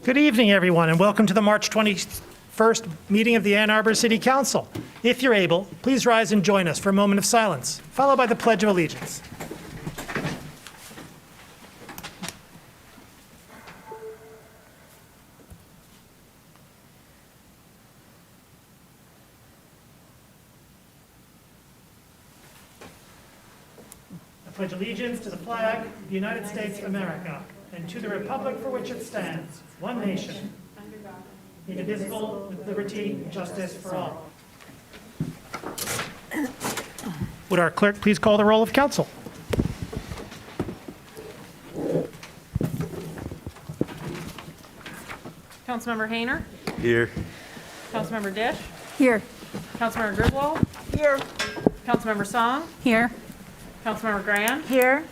Good evening, everyone, and welcome to the March 21st meeting of the Ann Arbor City Council. If you're able, please rise and join us for a moment of silence, followed by the Pledge of Allegiance. I pledge allegiance to the flag of the United States of America and to the republic for which it stands, one nation, indivisible, with liberty and justice for all. Would our clerk please call the roll of council? Councilmember Hayner. Here. Councilmember Dish. Here. Councilmember Griswold. Here. Councilmember Song. Here. Councilmember Grand. Here.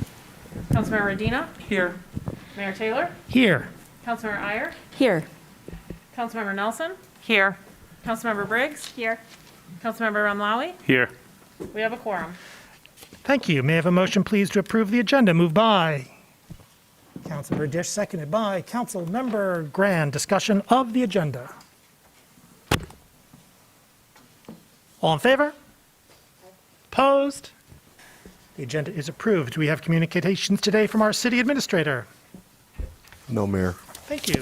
Councilmember Radina. Here. Mayor Taylor. Here. Councilmember Iyer. Here. Councilmember Nelson. Here. Councilmember Briggs. Here. Councilmember Ramlawi. Here. We have a quorum. Thank you. May I have a motion, please, to approve the agenda? Moved by Councilmember Dish, seconded by Councilmember Grand. Discussion of the agenda. All in favor? Opposed? The agenda is approved. Do we have communications today from our city administrator? No, Mayor. Thank you.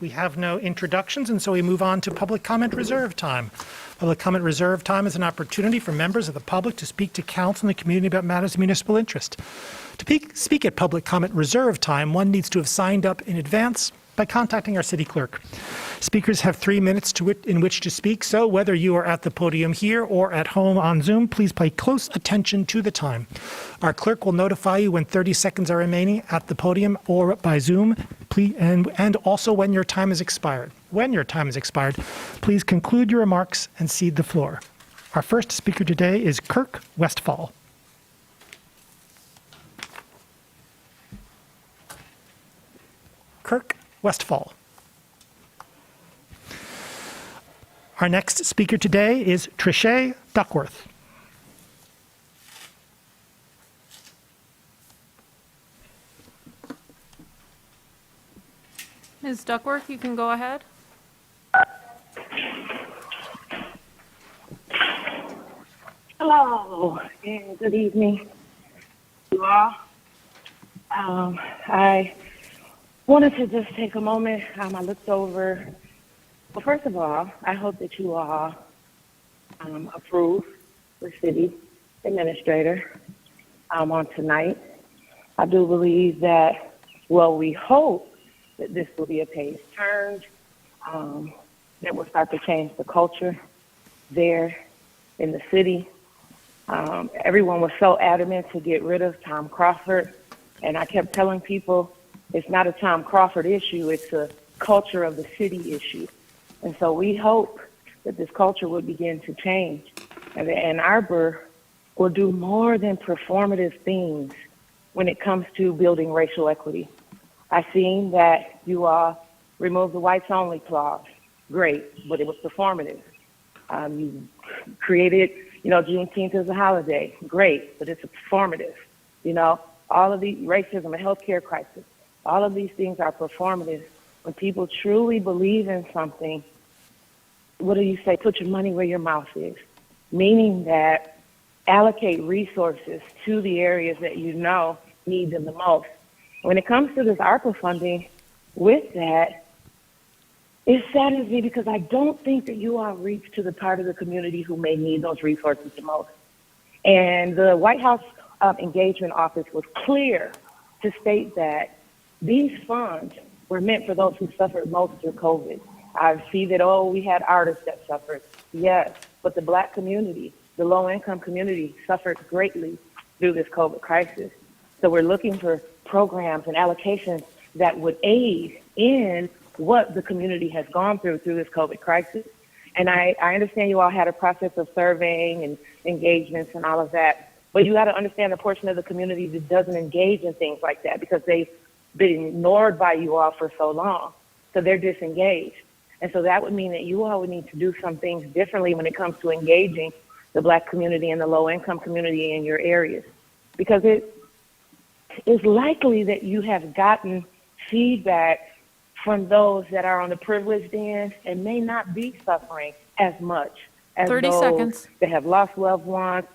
We have no introductions, and so we move on to public comment reserve time. Public comment reserve time is an opportunity for members of the public to speak to council and the community about matters of municipal interest. To speak at public comment reserve time, one needs to have signed up in advance by contacting our city clerk. Speakers have 3 minutes in which to speak, so whether you are at the podium here or at home on Zoom, please pay close attention to the time. Our clerk will notify you when 30 seconds are remaining at the podium or by Zoom, and also when your time has expired. When your time has expired, please conclude your remarks and cede the floor. Our first speaker today is Clerk Westfall. Clerk Westfall. Our next speaker today is Trisha Duckworth. Ms. Duckworth, you can go ahead. Hello, and good evening to all. I wanted to just take a moment. I looked over. Well, first of all, I hope that you all approve the city administrator on tonight. I do believe that, well, we hope that this will be a page turned, that will start to change the culture there in the city. Everyone was so adamant to get rid of Tom Crawford, and I kept telling people it's not a Tom Crawford issue, it's a culture of the city issue. And so we hope that this culture will begin to change, and that Ann Arbor will do more than performative things when it comes to building racial equity. I've seen that you all removed the whites only clause. Great, but it was performative. You created, Juneteenth as a holiday. Great, but it's performative. All of the racism and healthcare crisis, all of these things are performative. When people truly believe in something, what do you say? Put your money where your mouth is. Meaning that allocate resources to the areas that you know need them the most. When it comes to this ARPA funding, with that, it saddens me because I don't think that you all reach to the part of the community who may need those resources the most. And the White House Engagement Office was clear to state that these funds were meant for those who suffered most through COVID. I see that, we had artists that suffered. Yes, but the Black community, the low-income community suffered greatly through this COVID crisis. So we're looking for programs and allocations that would aid in what the community has gone through this COVID crisis. And I understand you all had a process of surveying and engagements and all of that, but you got to understand the portion of the community that doesn't engage in things like that because they've been ignored by you all for so long. So they're disengaged. And so that would mean that you all would need to do some things differently when it comes to engaging the Black community and the low-income community in your areas. Because it is likely that you have gotten feedback from those that are on the privileged end and may not be suffering as much as 30 those seconds. that have lost loved ones,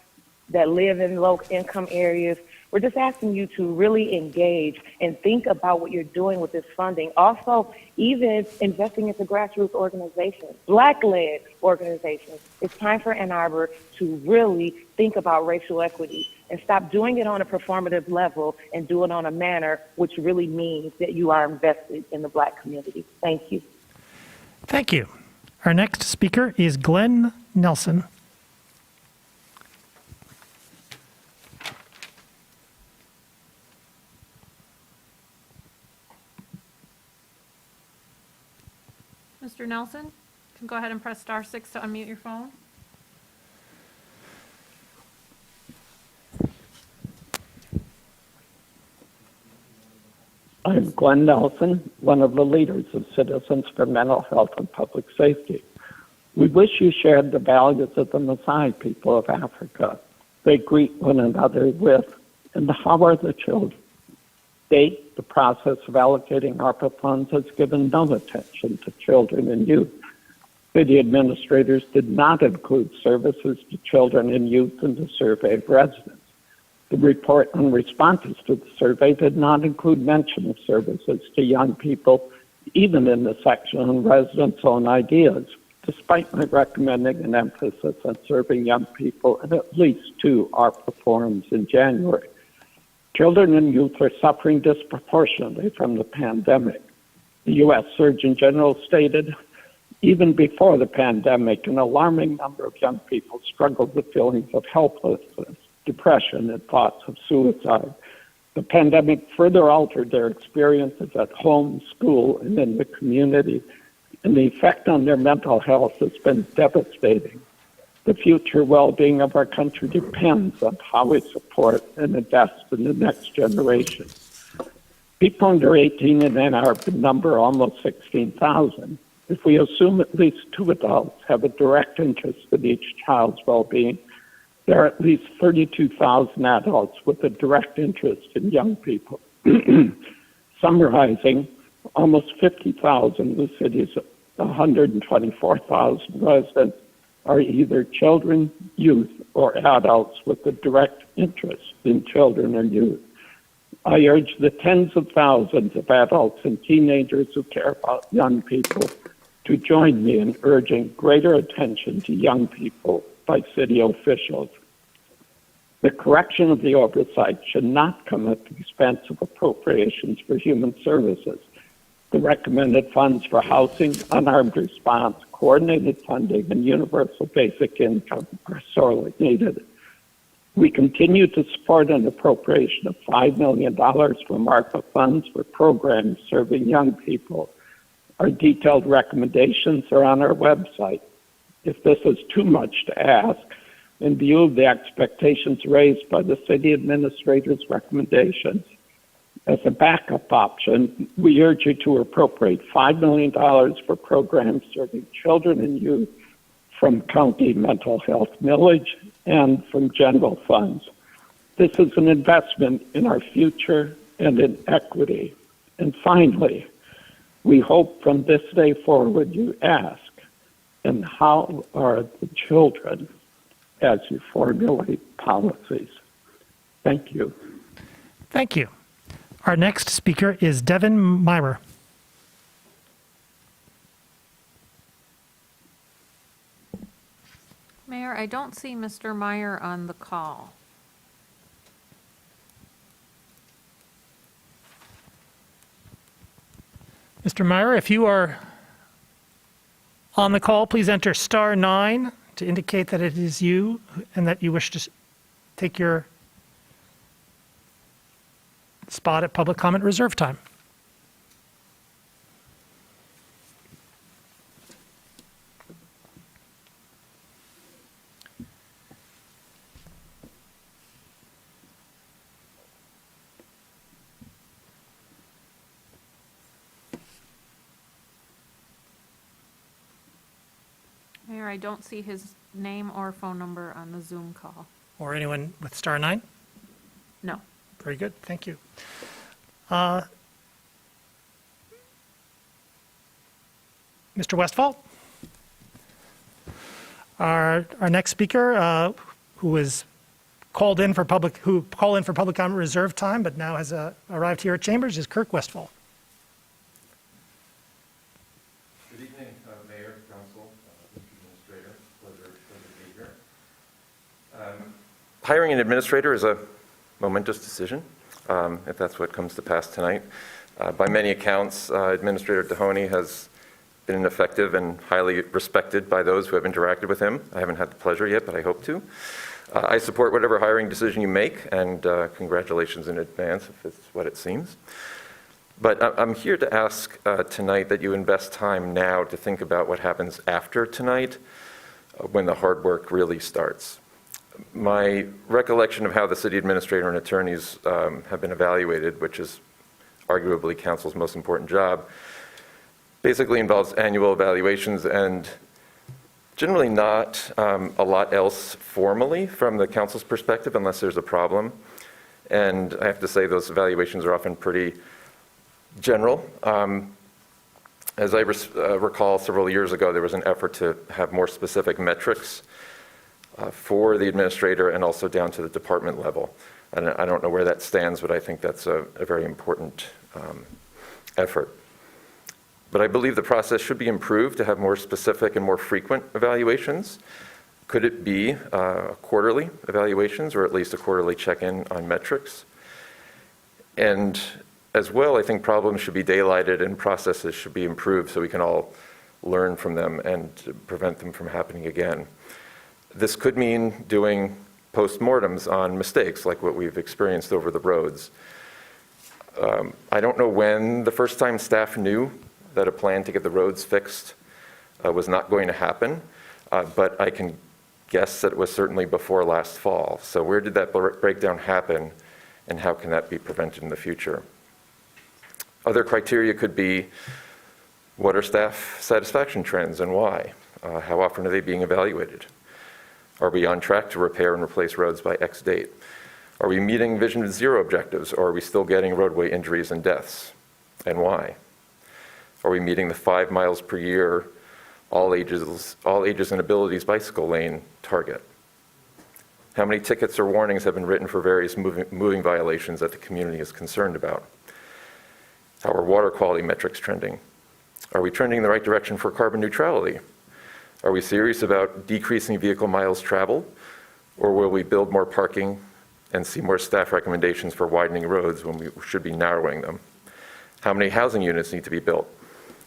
that live in low income areas. We're just asking you to really engage and think about what you're doing with this funding. Also, even investing into grassroots organizations, Black-led organizations. It's time for Ann Arbor to really think about racial equity and stop doing it on a performative level and do it on a manner which really means that you are invested in the Black community. Thank you. Thank you. Our next speaker is Glenn Nelson. Mr. Nelson, you can go ahead and press *6 to unmute your phone. I'm Glenn Nelson, one of the leaders of Citizens for Mental Health and Public Safety. We wish you shared the values of the Maasai people of Africa. They greet one another with, and how are the children? Date, the process of allocating ARPA funds has given no attention to children and youth. City administrators did not include services to children and youth in the survey of residents. The report on responses to the survey did not include mention of services to young people, even in the section on residents' own ideas, despite my recommending an emphasis on serving young people in at least 2 ARPA forums in January. Children and youth are suffering disproportionately from the pandemic. The U.S. Surgeon General stated, even before the pandemic, an alarming number of young people struggled with feelings of helplessness, depression, and thoughts of suicide. The pandemic further altered their experiences at home, school, and in the community, and the effect on their mental health has been devastating. The future well-being of our country depends on how we support and invest in the next generation. People under 18 in Ann Arbor number almost 16,000. If we assume at least 2 adults have a direct interest in each child's well-being, there are at least 32,000 adults with a direct interest in young people. Summarizing, almost 50,000 of the city's 124,000 residents are either children, youth, or adults with a direct interest in children and youth. I urge the tens of thousands of adults and teenagers who care about young people to join me in urging greater attention to young people by city officials. The correction of the oversight should not come at the expense of appropriations for human services. The recommended funds for housing, unarmed response, coordinated funding, and universal basic income are sorely needed. We continue to support an appropriation of $5 million from ARPA funds for programs serving young people. Our detailed recommendations are on our website. If this is too much to ask, in view of the expectations raised by the city administrator's recommendations, as a backup option, we urge you to appropriate $5 million for programs serving children and youth from county mental health millage and from general funds. This is an investment in our future and in equity. And finally, we hope from this day forward you ask, and how are the children as you formulate policies? Thank you. Thank you. Our next speaker is Devin Myrer. Mayor, I don't see Mr. Meyer on the call. Mr. Myrer, if you are on the call, please enter *9 to indicate that it is you and that you wish to take your spot at public comment reserve time. Mayor, I don't see his name or phone number on the Zoom call. Or anyone with *9? No. Very good, thank you. Mr. Westphal. Our next speaker, who called in for public comment reserve time, but now has arrived here at Chambers, is Clerk Westphal. Good evening, Mayor, Council, Administrator. Pleasure to be here. Hiring an administrator is a momentous decision, if that's what comes to pass tonight. By many accounts, Administrator Mahoney has been an effective and highly respected by those who have interacted with him. I haven't had the pleasure yet, but I hope to. I support whatever hiring decision you make, and congratulations in advance if it's what it seems. But I'm here to ask tonight that you invest time now to think about what happens after tonight when the hard work really starts. My recollection of how the city administrator and attorneys have been evaluated, which is arguably council's most important job, basically involves annual evaluations and generally not a lot else formally from the council's perspective unless there's a problem. And I have to say those evaluations are often pretty general. As I recall several years ago, there was an effort to have more specific metrics for the administrator and also down to the department level. And I don't know where that stands, but I think that's a very important effort. But I believe the process should be improved to have more specific and more frequent evaluations. Could it be quarterly evaluations or at least a quarterly check-in on metrics? And as well, I think problems should be daylighted and processes should be improved so we can all learn from them and prevent them from happening again. This could mean doing postmortems on mistakes like what we've experienced over the roads. I don't know when the first time staff knew that a plan to get the roads fixed was not going to happen, but I can guess that it was certainly before last fall. So where did that breakdown happen, and how can that be prevented in the future? Other criteria could be, what are staff satisfaction trends and why? How often are they being evaluated? Are we on track to repair and replace roads by X date? Are we meeting Vision Zero objectives, or are we still getting roadway injuries and deaths, and why? Are we meeting the 5 miles per year, all ages and abilities bicycle lane target? How many tickets or warnings have been written for various moving violations that the community is concerned about? How are water quality metrics trending? Are we trending in the right direction for carbon neutrality? Are we serious about decreasing vehicle miles traveled, or will we build more parking and see more staff recommendations for widening roads when we should be narrowing them? How many housing units need to be built?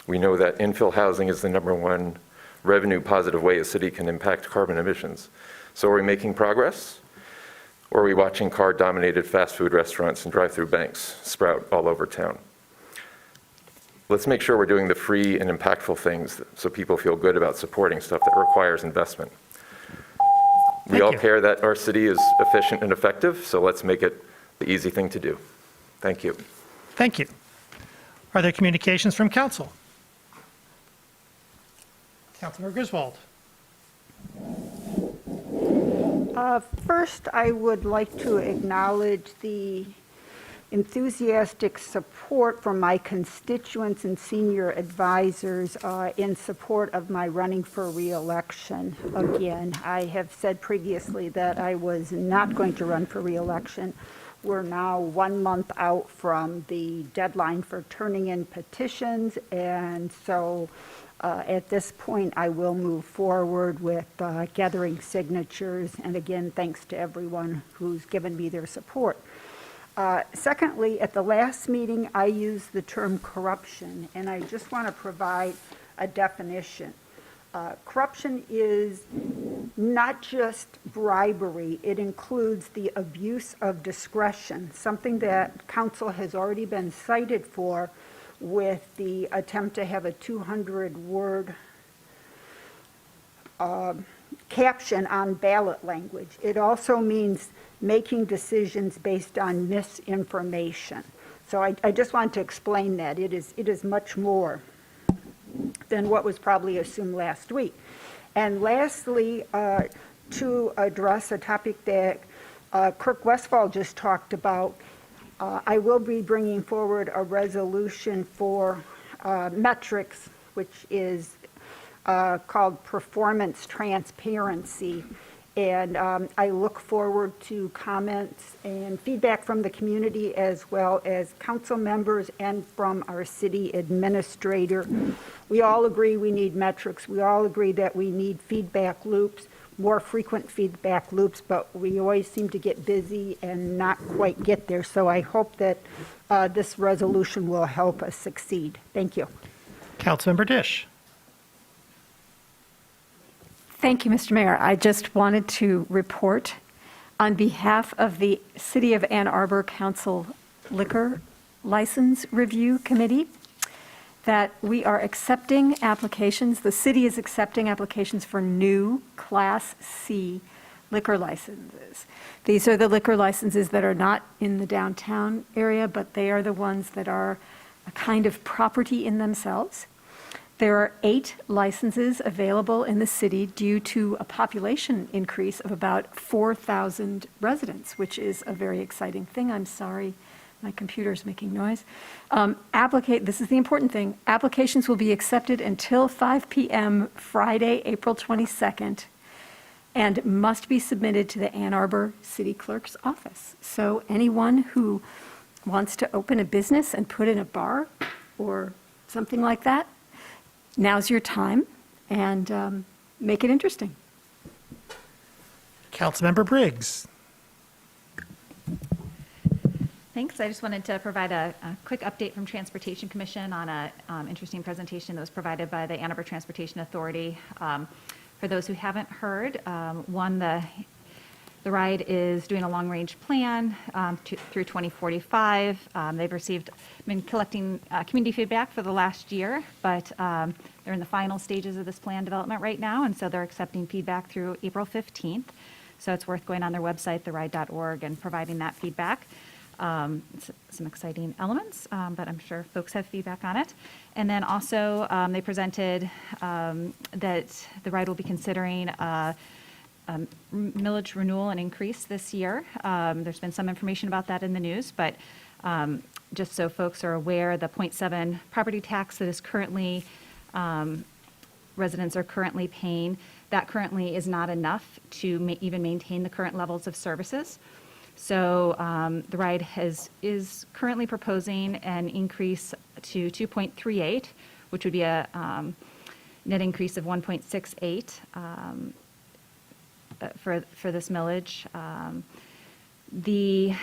We know that infill housing is the #1 revenue positive way a city can impact carbon emissions. So are we making progress? Or are we watching car-dominated fast food restaurants and drive-through banks sprout all over town? Let's make sure we're doing the free and impactful things so people feel good about supporting stuff that requires investment. We all care that our city is efficient and effective, so let's make it the easy thing to do. Thank you. Thank you. Are there communications from council? Councilmember Griswold. First, I would like to acknowledge the enthusiastic support from my constituents and senior advisors in support of my running for re-election. Again, I have said previously that I was not going to run for re-election. We're now 1 month out from the deadline for turning in petitions, and so at this point, I will move forward with gathering signatures, and again, thanks to everyone who's given me their support. Secondly, at the last meeting, I used the term corruption, and I just want to provide a definition. Corruption is not just bribery, it includes the abuse of discretion, something that council has already been cited for with the attempt to have a 200-word caption on ballot language. It also means making decisions based on misinformation. So I just want to explain that. It is much more than what was probably assumed last week. And lastly, to address a topic that Clerk Westphal just talked about, I will be bringing forward a resolution for metrics, which is called Performance Transparency. And I look forward to comments and feedback from the community as well as council members and from our city administrator. We all agree we need metrics. We all agree that we need feedback loops, more frequent feedback loops, but we always seem to get busy and not quite get there. So I hope that this resolution will help us succeed. Thank you. Councilmember Dish. Thank you, Mr. Mayor. I just wanted to report on behalf of the City of Ann Arbor Council Liquor License Review Committee that we are accepting applications. The city is accepting applications for new Class C liquor licenses. These are the liquor licenses that are not in the downtown area, but they are the ones that are a kind of property in themselves. There are 8 licenses available in the city due to a population increase of about 4,000 residents, which is a very exciting thing. I'm sorry, my computer's making noise. This is the important thing. Applications will be accepted until 5 p.m. Friday, April 22nd, and must be submitted to the Ann Arbor City Clerk's office. So anyone who wants to open a business and put in a bar or something like that, now's your time, and make it interesting. Councilmember Briggs. Thanks. I just wanted to provide a quick update from Transportation Commission on an interesting presentation that was provided by the Ann Arbor Transportation Authority. For those who haven't heard, the RIDE is doing a long-range plan through 2045. They've been collecting community feedback for the last year, but they're in the final stages of this plan development right now, and so they're accepting feedback through April 15th. So it's worth going on their website, theride.org, and providing that feedback. Some exciting elements, but I'm sure folks have feedback on it. And then also, they presented that the RIDE will be considering millage renewal and increase this year. There's been some information about that in the news, but just so folks are aware, the 0.7 property tax that is currently, residents are currently paying, that currently is not enough to even maintain the current levels of services. So the RIDE is currently proposing an increase to 2.38, which would be a net increase of 1.68. For this millage. They've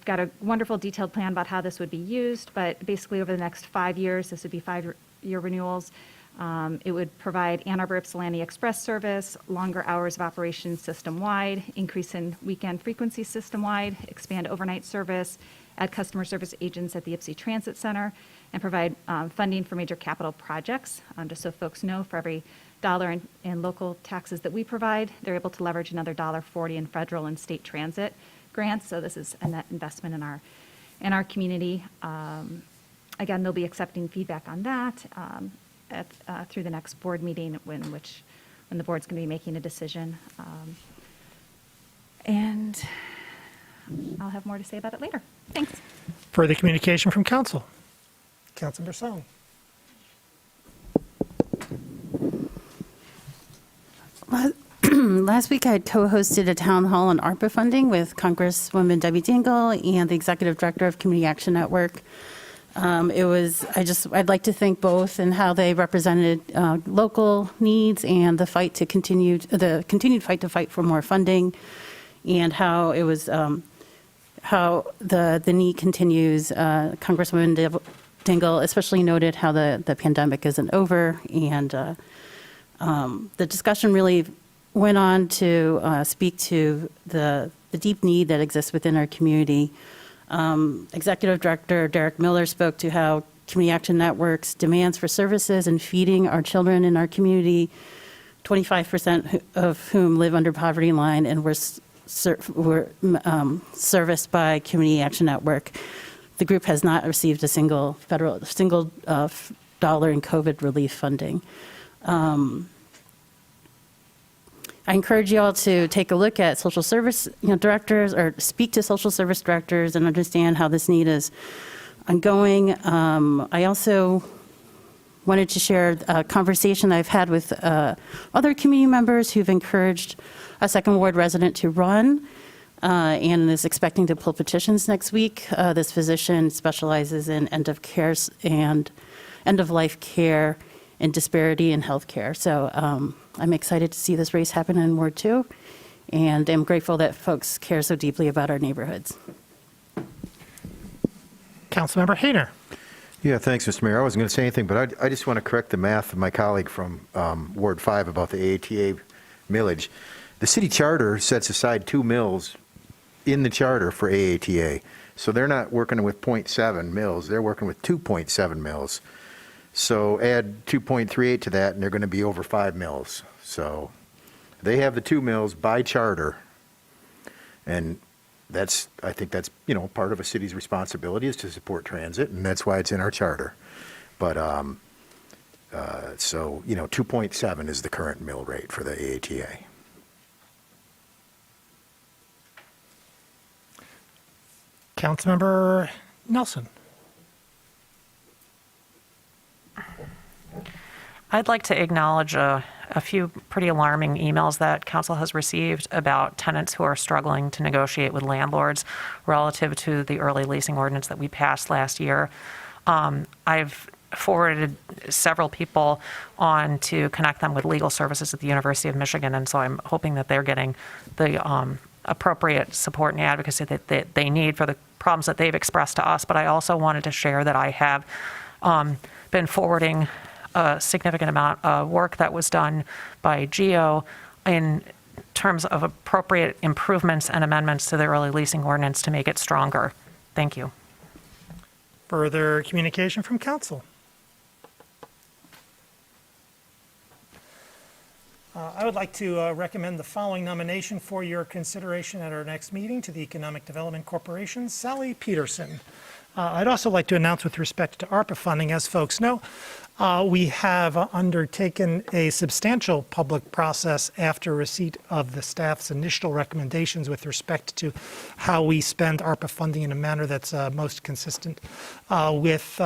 got a wonderful detailed plan about how this would be used, but basically over the next 5 years, this would be 5-year renewals. It would provide Ann Arbor Ypsilanti Express service, longer hours of operation system-wide, increase in weekend frequency system-wide, expand overnight service, add customer service agents at the Ypsi Transit Center, and provide funding for major capital projects. Just so folks know, for every $1 in local taxes that we provide, they're able to leverage another $1.40 in federal and state transit grants. So this is a net investment in our community. Again, they'll be accepting feedback on that through the next board meeting when the board's going to be making a decision. And I'll have more to say about it later. Thanks. Further communication from council. Councilmember Song. Last week, I had co-hosted a town hall on ARPA funding with Congresswoman Debbie Dingell and the Executive Director of Community Action Network. I'd like to thank both and how they represented local needs and the continued fight to fight for more funding, and how it was how the need continues. Congresswoman Dingell especially noted how the pandemic isn't over, and the discussion really went on to speak to the deep need that exists within our community. Executive Director Derek Miller spoke to how Community Action Network's demands for services and feeding our children in our community, 25% of whom live under poverty line, and were serviced by Community Action Network. The group has not received a single dollar in COVID relief funding. I encourage you all to take a look at social service directors, or speak to social service directors and understand how this need is ongoing. I also wanted to share a conversation I've had with other community members who've encouraged a second ward resident to run and is expecting to pull petitions next week. This physician specializes in end of care and end of life care and disparity in healthcare. So I'm excited to see this race happen in Ward 2, and I'm grateful that folks care so deeply about our neighborhoods. Councilmember Hayner. Yeah, thanks, Mr. Mayor. I wasn't going to say anything, but I just want to correct the math of my colleague from Ward 5 about the AATA millage. The city charter sets aside 2 mills in the charter for AATA. So they're not working with 0.7 mills, they're working with 2.7 mills. So add 2.38 to that, and they're going to be over 5 mills. So they have the 2 mills by charter, and I think that's, part of a city's responsibility is to support transit, and that's why it's in our charter. But, 2.7 is the current mill rate for the AATA. Councilmember Nelson. I'd like to acknowledge a few pretty alarming emails that council has received about tenants who are struggling to negotiate with landlords relative to the early leasing ordinance that we passed last year. I've forwarded several people on to connect them with legal services at the University of Michigan, and so I'm hoping that they're getting the appropriate support and advocacy that they need for the problems that they've expressed to us. But I also wanted to share that I have been forwarding a significant amount of work that was done by GEO in terms of appropriate improvements and amendments to the early leasing ordinance to make it stronger. Thank you. Further communication from council. I would like to recommend the following nomination for your consideration at our next meeting to the Economic Development Corporation, Sally Peterson. I'd also like to announce with respect to ARPA funding, as folks know, we have undertaken a substantial public process after receipt of the staff's initial recommendations with respect to how we spend ARPA funding in a manner that's most consistent with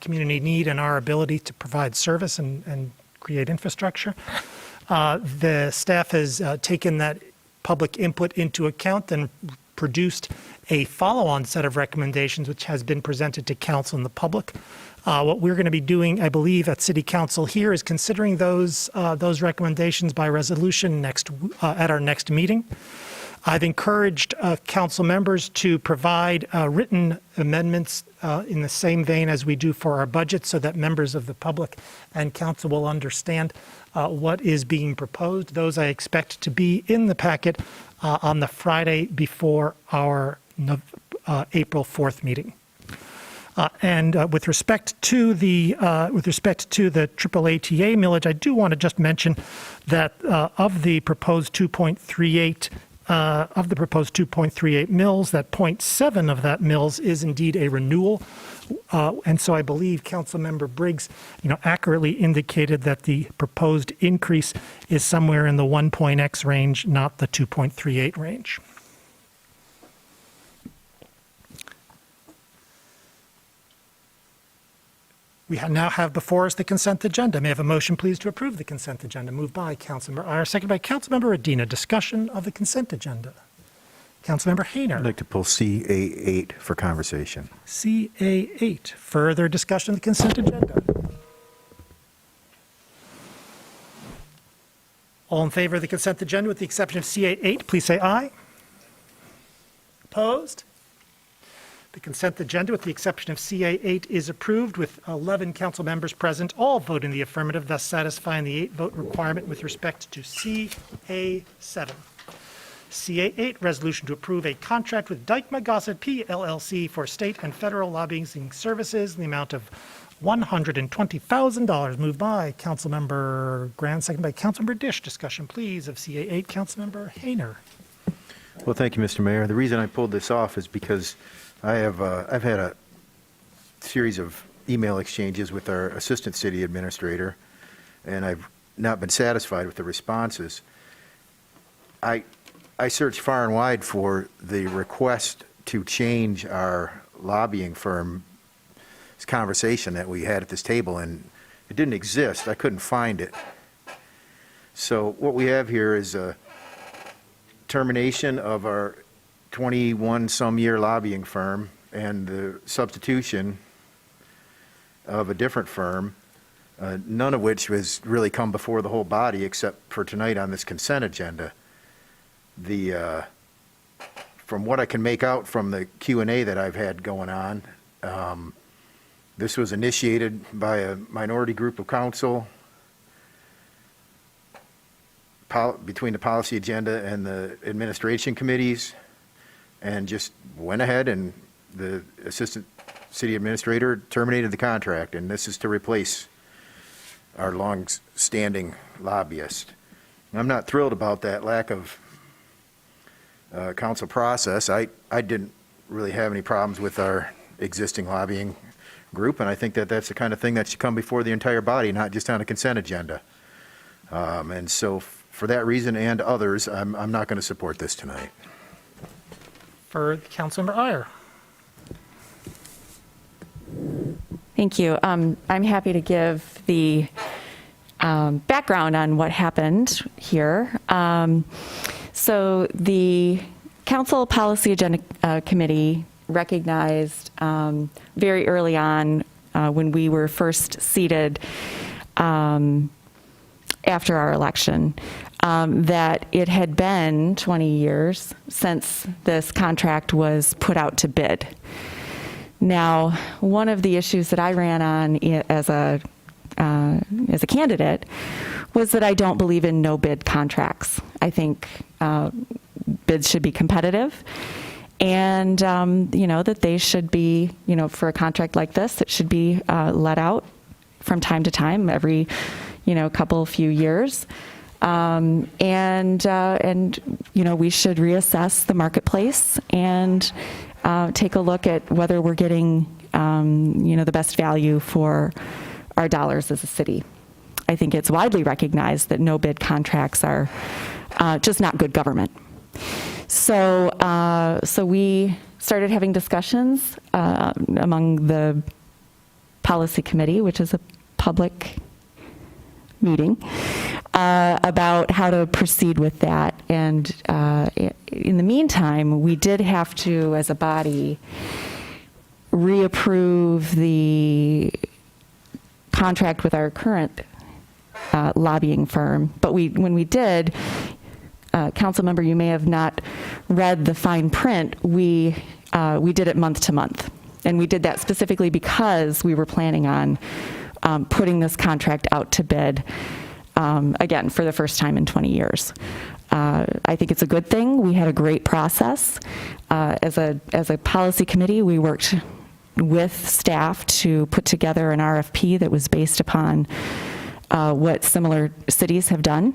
community need and our ability to provide service and create infrastructure. The staff has taken that public input into account and produced a follow-on set of recommendations which has been presented to council and the public. What we're going to be doing, I believe, at City Council here is considering those recommendations by resolution at our next meeting. I've encouraged council members to provide written amendments in the same vein as we do for our budget so that members of the public and council will understand what is being proposed. Those I expect to be in the packet on the Friday before our April 4th meeting. And with respect to the triple ATA millage, I do want to just mention that of the proposed 2.38 mills, that 0.7 of that mills is indeed a renewal. And so I believe Councilmember Briggs, accurately indicated that the proposed increase is somewhere in the 1.x range, not the 2.38 range. We now have before us the consent agenda. May I have a motion, please, to approve the consent agenda? Moved by Councilmember Iyer, seconded by Councilmember Adina. Discussion of the consent agenda. Councilmember Hayner. I'd like to pull CA8 for conversation. CA8. Further discussion of the consent agenda. All in favor of the consent agenda with the exception of CA8, please say aye. Opposed? The consent agenda, with the exception of CA8, is approved with 11 council members present, all vote in the affirmative, thus satisfying the 8-vote requirement with respect to CA7. CA8, resolution to approve a contract with Dykema Gossett P. LLC for state and federal lobbying services in the amount of $120,000. Moved by Councilmember Grand, seconded by Councilmember Dish. Discussion, please, of CA8. Councilmember Hayner. Well, thank you, Mr. Mayor. The reason I pulled this off is because I've had a series of email exchanges with our assistant city administrator, and I've not been satisfied with the responses. I searched far and wide for the request to change our lobbying firm conversation that we had at this table, and it didn't exist. I couldn't find it. So what we have here is a termination of our 21-some-year lobbying firm and the substitution of a different firm, none of which has really come before the whole body except for tonight on this consent agenda. From what I can make out from the Q&A that I've had going on, this was initiated by a minority group of council between the policy agenda and the administration committees, and just went ahead and the assistant city administrator terminated the contract, and this is to replace our long-standing lobbyist. I'm not thrilled about that lack of council process. I didn't really have any problems with our existing lobbying group, and I think that that's the kind of thing that should come before the entire body, not just on a consent agenda. And so for that reason and others, I'm not going to support this tonight. For Councilmember Iyer. Thank you. I'm happy to give the background on what happened here. So the Council Policy Agenda Committee recognized very early on when we were first seated after our election that it had been 20 years since this contract was put out to bid. Now, one of the issues that I ran on as a candidate was that I don't believe in no bid contracts. I think bids should be competitive, and that they should be, for a contract like this, it should be let out from time to time, every few years, and we should reassess the marketplace and take a look at whether we're getting the best value for our dollars as a city. I think it's widely recognized that no bid contracts are just not good government. So we started having discussions among the policy committee, which is a public meeting, about how to proceed with that. And in the meantime, we did have to, as a body, reapprove the contract with our current lobbying firm. But when we did, council member, you may have not read the fine print. We did it month to month, and we did that specifically because we were planning on putting this contract out to bid again for the first time in 20 years. I think it's a good thing. We had a great process. As a policy committee, we worked with staff to put together an RFP that was based upon what similar cities have done.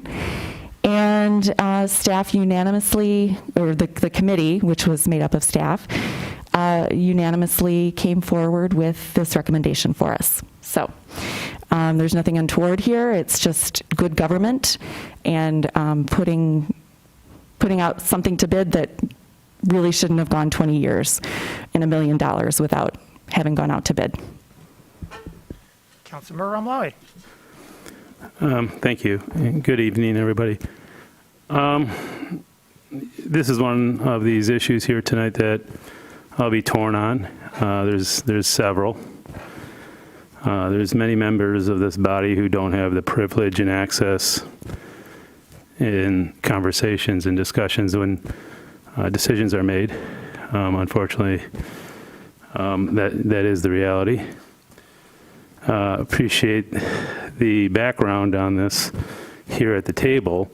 And staff unanimously, or the committee, which was made up of staff, unanimously came forward with this recommendation for us. So there's nothing untoward here. It's just good government and putting out something to bid that really shouldn't have gone 20 years and $1 million without having gone out to bid. Councilmember Ramlawi. Thank you. And good evening, everybody. This is one of these issues here tonight that I'll be torn on. There's several. There's many members of this body who don't have the privilege and access in conversations and discussions when decisions are made. Unfortunately, that is the reality. Appreciate the background on this here at the table,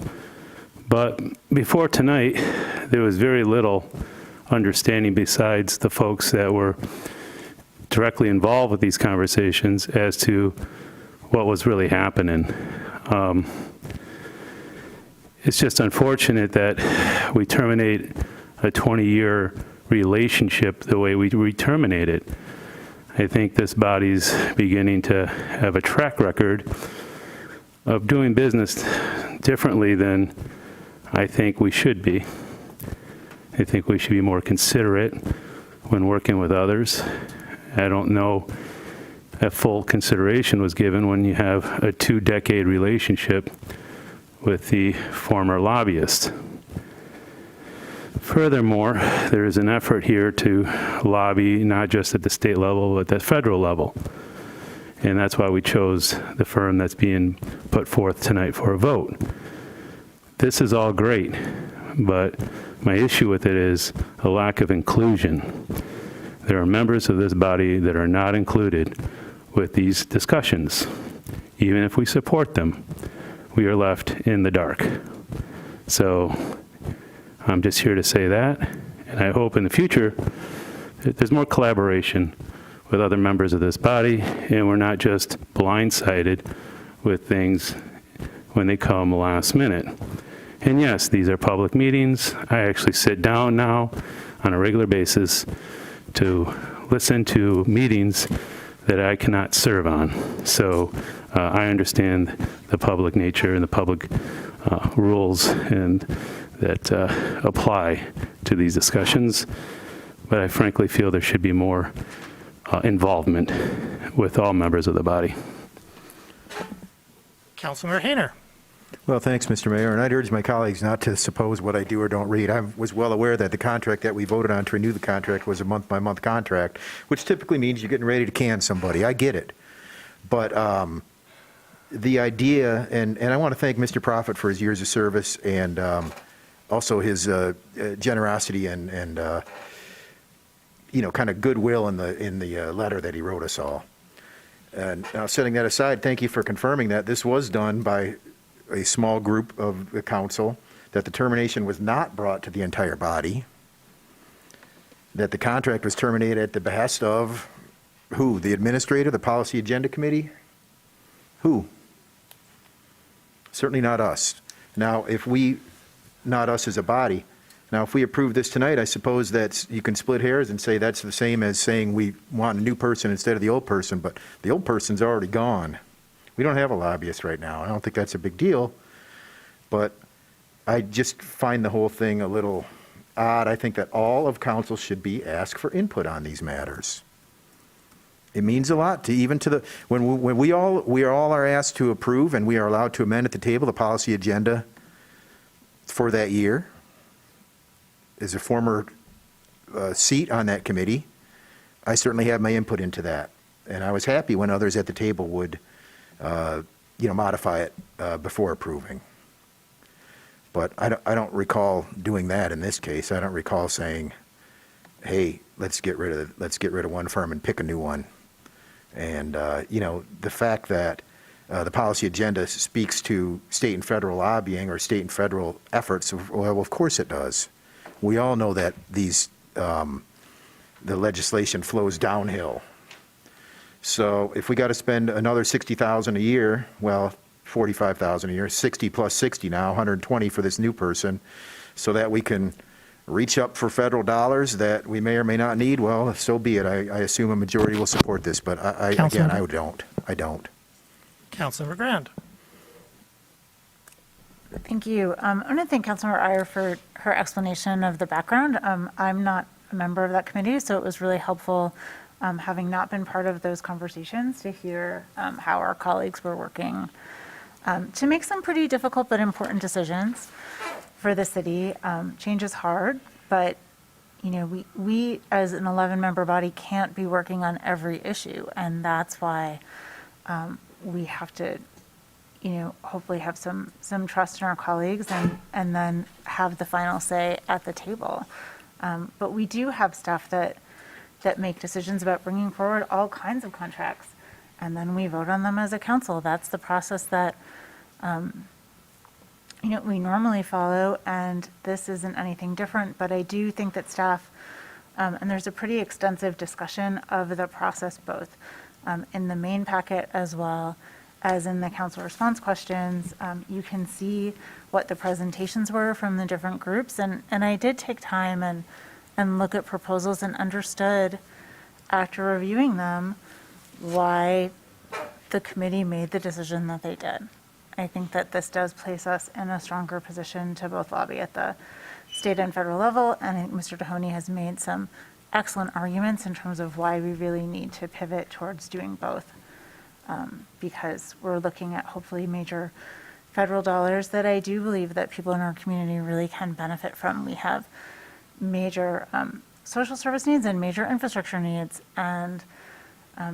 but before tonight, there was very little understanding besides the folks that were directly involved with these conversations as to what was really happening. It's just unfortunate that we terminate a 20-year relationship the way we terminate it. I think this body's beginning to have a track record of doing business differently than I think we should be. I think we should be more considerate when working with others. I don't know a full consideration was given when you have a 2-decade relationship with the former lobbyist. Furthermore, there is an effort here to lobby not just at the state level, but at the federal level. And that's why we chose the firm that's being put forth tonight for a vote. This is all great, but my issue with it is a lack of inclusion. There are members of this body that are not included with these discussions. Even if we support them, we are left in the dark. So I'm just here to say that, and I hope in the future that there's more collaboration with other members of this body, and we're not just blindsided with things when they come last minute. And yes, these are public meetings. I actually sit down now on a regular basis to listen to meetings that I cannot serve on. So I understand the public nature and the public rules and that apply to these discussions, but I frankly feel there should be more involvement with all members of the body. Councilmember Hayner. Well, thanks, Mr. Mayor, and I'd urge my colleagues not to suppose what I do or don't read. I was well aware that the contract that we voted on to renew the contract was a month-by-month contract, which typically means you're getting ready to can somebody. I get it. But the idea, and I want to thank Mr. Prophet for his years of service and also his generosity and kind of goodwill in the letter that he wrote us all. And now, setting that aside, thank you for confirming that this was done by a small group of the council, that the termination was not brought to the entire body, that the contract was terminated at the behest of who? The administrator, the policy agenda committee? Who? Certainly not us. Now, not us as a body. Now, if we approve this tonight, I suppose that you can split hairs and say that's the same as saying we want a new person instead of the old person, but the old person's already gone. We don't have a lobbyist right now. I don't think that's a big deal, but I just find the whole thing a little odd. I think that all of council should be asked for input on these matters. It means a lot to even to the, when we all are asked to approve and we are allowed to amend at the table the policy agenda for that year. As a former seat on that committee, I certainly have my input into that. And I was happy when others at the table would modify it before approving. But I don't recall doing that in this case. I don't recall saying, "Hey, let's get rid of one firm and pick a new one." And the fact that the policy agenda speaks to state and federal lobbying or state and federal efforts, well, of course it does. We all know that the legislation flows downhill. So if we got to spend another $60,000 a year, well, $45,000 a year, 60 plus 60 now, 120 for this new person, so that we can reach up for federal dollars that we may or may not need, well, so be it. I assume a majority will support this, but I don't. Councilmember Grand. Thank you. I want to thank Councilmember Iyer for her explanation of the background. I'm not a member of that committee, so it was really helpful, having not been part of those conversations, to hear how our colleagues were working to make some pretty difficult but important decisions for the city. Change is hard, but we as an 11-member body can't be working on every issue, and that's why we have to hopefully have some trust in our colleagues and then have the final say at the table. But we do have staff that make decisions about bringing forward all kinds of contracts, and then we vote on them as a council. That's the process that we normally follow, and this isn't anything different. But I do think that staff, and there's a pretty extensive discussion of the process, both in the main packet as well as in the council response questions. You can see what the presentations were from the different groups, and I did take time and look at proposals and understood after reviewing them why the committee made the decision that they did. I think that this does place us in a stronger position to both lobby at the state and federal level, and I think Mr. Dohoney has made some excellent arguments in terms of why we really need to pivot towards doing both. Because we're looking at hopefully major federal dollars that I do believe that people in our community really can benefit from. We have major social service needs and major infrastructure needs, and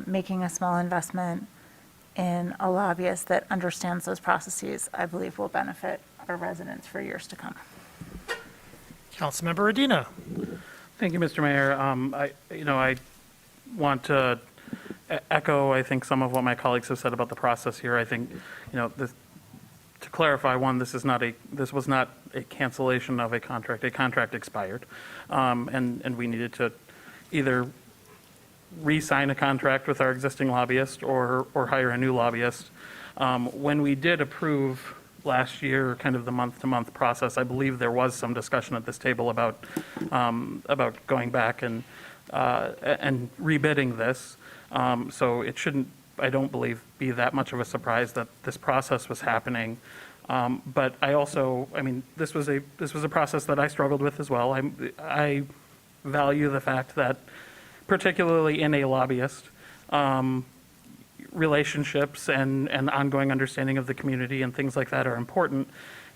making a small investment in a lobbyist that understands those processes, I believe will benefit our residents for years to come. Councilmember Rodino. Thank you, Mr. Mayor. I want to echo, I think, some of what my colleagues have said about the process here. I think, to clarify, one, this was not a cancellation of a contract. A contract expired, and we needed to either re-sign a contract with our existing lobbyist or hire a new lobbyist. When we did approve last year, kind of the month-to-month process, I believe there was some discussion at this table about going back and rebidding this. So it shouldn't, I don't believe, be that much of a surprise that this process was happening. But I also, this was a process that I struggled with as well. I value the fact that, particularly in a lobbyist, relationships and ongoing understanding of the community and things like that are important.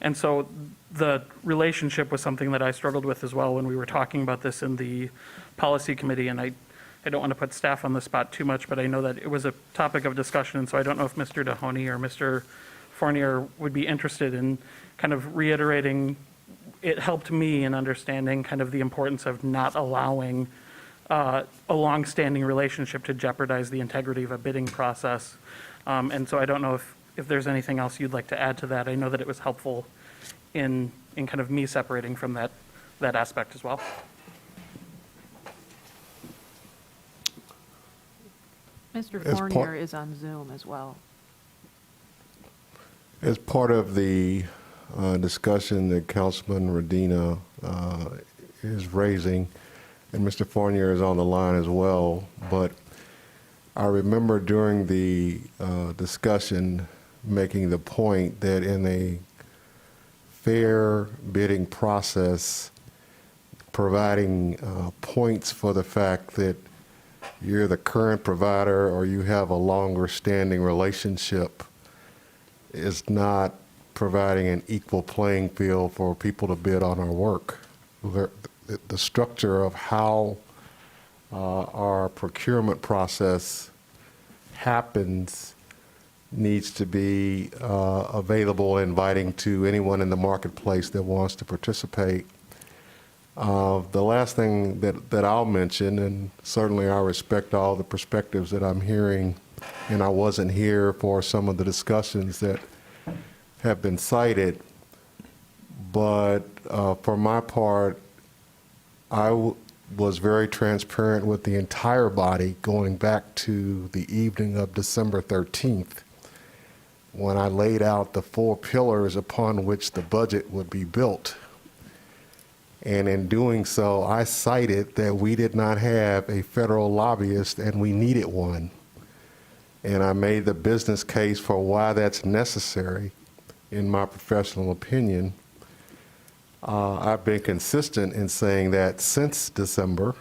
And so the relationship was something that I struggled with as well when we were talking about this in the policy committee. And I don't want to put staff on the spot too much, but I know that it was a topic of discussion. And so I don't know if Mr. Mahoney or Mr. Fournier would be interested in kind of reiterating. It helped me in understanding kind of the importance of not allowing a long-standing relationship to jeopardize the integrity of a bidding process. And so I don't know if there's anything else you'd like to add to that. I know that it was helpful in kind of me separating from that aspect as well. Mr. Fournier is on Zoom as well. As part of the discussion that Councilman Rodino is raising, and Mr. Fournier is on the line as well, but I remember during the discussion making the point that in a fair bidding process, providing points for the fact that you're the current provider or you have a longer standing relationship is not providing an equal playing field for people to bid on our work. The structure of how our procurement process happens needs to be available, inviting to anyone in the marketplace that wants to participate. The last thing that I'll mention, and certainly I respect all the perspectives that I'm hearing, and I wasn't here for some of the discussions that have been cited, but for my part, I was very transparent with the entire body going back to the evening of December 13th, when I laid out the 4 pillars upon which the budget would be built. And in doing so, I cited that we did not have a federal lobbyist and we needed one. And I made the business case for why that's necessary, in my professional opinion. I've been consistent in saying that since December.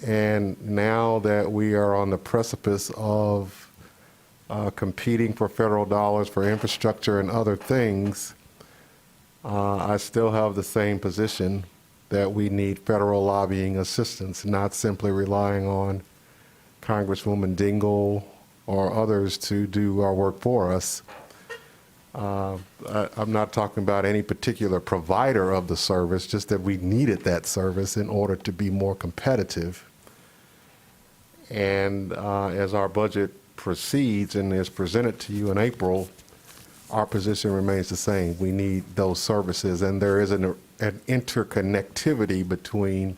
And now that we are on the precipice of competing for federal dollars for infrastructure and other things, I still have the same position that we need federal lobbying assistance, not simply relying on Congresswoman Dingell or others to do our work for us. I'm not talking about any particular provider of the service, just that we needed that service in order to be more competitive. And as our budget proceeds and is presented to you in April, our position remains the same. We need those services, and there is an interconnectivity between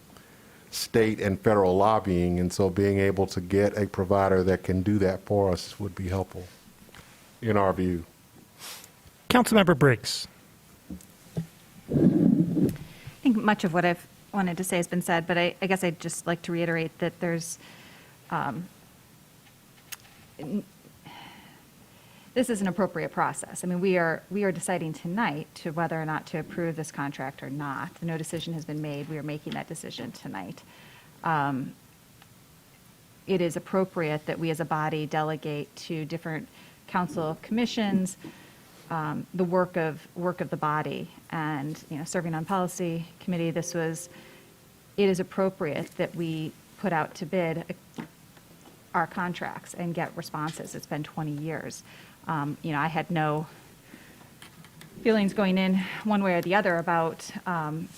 state and federal lobbying, and so being able to get a provider that can do that for us would be helpful, in our view. Councilmember Briggs. I think much of what I've wanted to say has been said, but I guess I'd just like to reiterate that there's, this is an appropriate process. I mean, we are deciding tonight to whether or not to approve this contract or not. No decision has been made. We are making that decision tonight. it is appropriate that we as a body delegate to different council commissions the work of the body. And, serving on policy committee, it is appropriate that we put out to bid our contracts and get responses. It's been 20 years. I had no feelings going in one way or the other about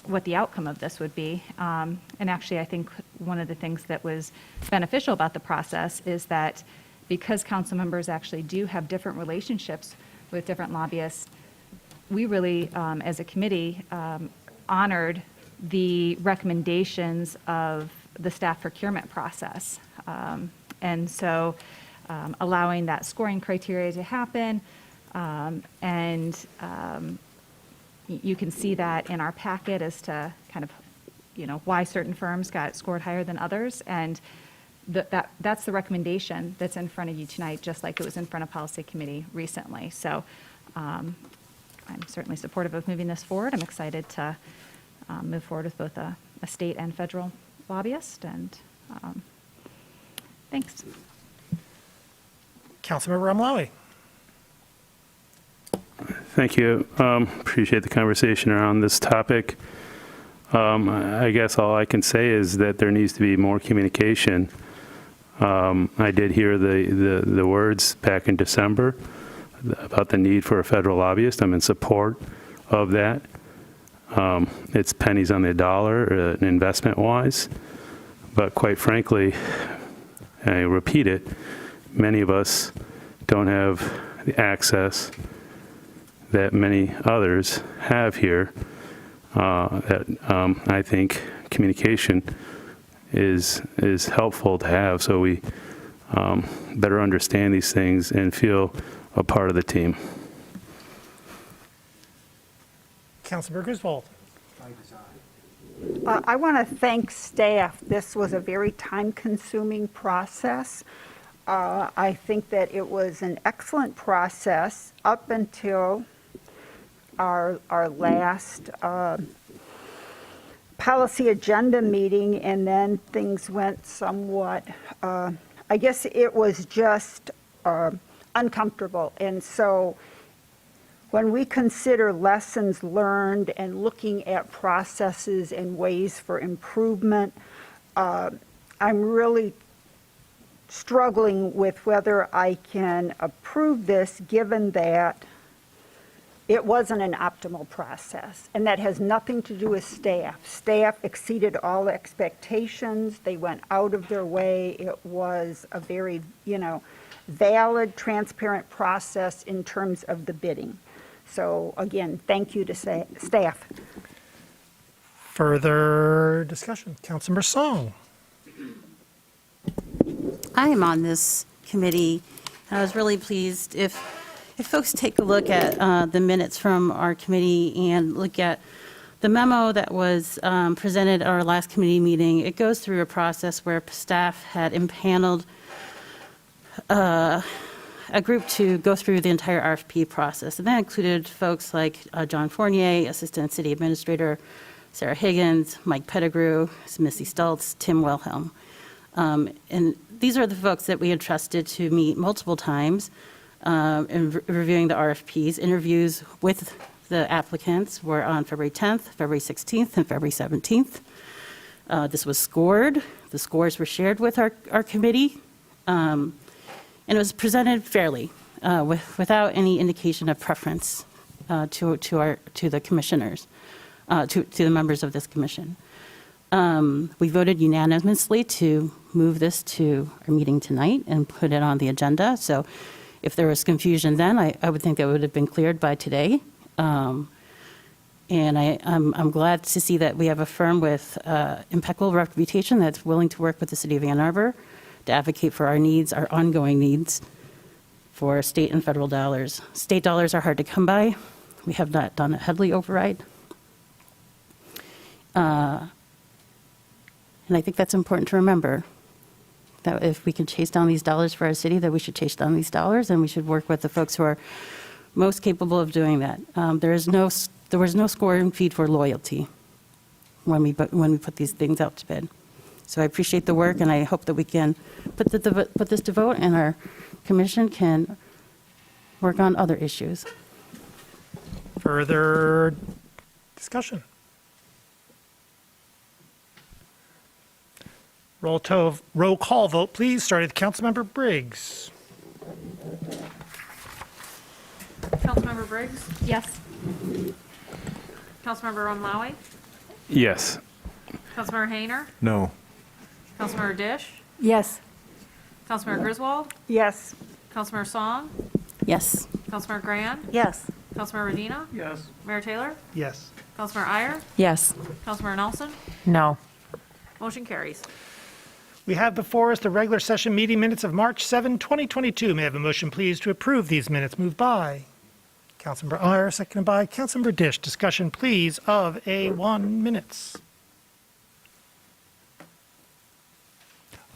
what the outcome of this would be. And actually, I think one of the things that was beneficial about the process is that because council members actually do have different relationships with different lobbyists, we really, as a committee, honored the recommendations of the staff procurement process. And so allowing that scoring criteria to happen, and you can see that in our packet as to kind of, why certain firms got scored higher than others. And that's the recommendation that's in front of you tonight, just like it was in front of policy committee recently. So I'm certainly supportive of moving this forward. I'm excited to move forward with both a state and federal lobbyist. And thanks. Councilmember Ramlawi. Thank you. Appreciate the conversation around this topic. I guess all I can say is that there needs to be more communication. I did hear the words back in December about the need for a federal lobbyist. I'm in support of that. It's pennies on the dollar, investment-wise. But quite frankly, I repeat it, many of us don't have the access that many others have here. That I think communication is helpful to have, so we better understand these things and feel a part of the team. Councilmember Griswold. I want to thank staff. This was a very time-consuming process. I think that it was an excellent process up until our last policy agenda meeting, and then things went somewhat, I guess it was just uncomfortable. And so when we consider lessons learned and looking at processes and ways for improvement, I'm really struggling with whether I can approve this, given that it wasn't an optimal process. And that has nothing to do with staff. Staff exceeded all expectations. They went out of their way. It was a very, valid, transparent process in terms of the bidding. So again, thank you to staff. Further discussion. Councilmember Song. I am on this committee, and I was really pleased if folks take a look at the minutes from our committee and look at the memo that was presented at our last committee meeting. It goes through a process where staff had impaneled a group to go through the entire RFP process. And that included folks like John Fournier, Assistant City Administrator, Sarah Higgins, Mike Pettigrew, Missy Stultz, Tim Wilhelm. And these are the folks that we had trusted to meet multiple times in reviewing the RFPs. Interviews with the applicants were on February 10th, February 16th, and February 17th. This was scored. The scores were shared with our committee. And it was presented fairly, without any indication of preference to the commissioners, to the members of this commission. We voted unanimously to move this to our meeting tonight and put it on the agenda. So if there was confusion then, I would think that would have been cleared by today. And I'm glad to see that we have a firm with impeccable reputation that's willing to work with the city of Ann Arbor to advocate for our needs, our ongoing needs for state and federal dollars. State dollars are hard to come by. We have not done a Headley override. And I think that's important to remember, that if we can chase down these dollars for our city, that we should chase down these dollars, and we should work with the folks who are most capable of doing that. There was no score and feed for loyalty when we put these things out to bid. So I appreciate the work, and I hope that we can put this to vote, and our commission can work on other issues. Further discussion? Roll call vote, please. Start with Councilmember Briggs. Councilmember Briggs? Yes. Councilmember Romlawi? Yes. Councilmember Hayner? No. Councilmember Dish? Yes. Councilmember Griswold? Yes. Councilmember Song? Yes. Councilmember Grand? Yes. Councilmember Medina? Yes. Mayor Taylor? Yes. Councilmember Iyer? Yes. Councilmember Nelson? No. Motion carries. We have before us the regular session meeting minutes of March 7, 2022. May I have a motion, please, to approve these minutes? Moved by Councilmember Iyer, seconded by Councilmember Dish. Discussion, please, of A1 minutes.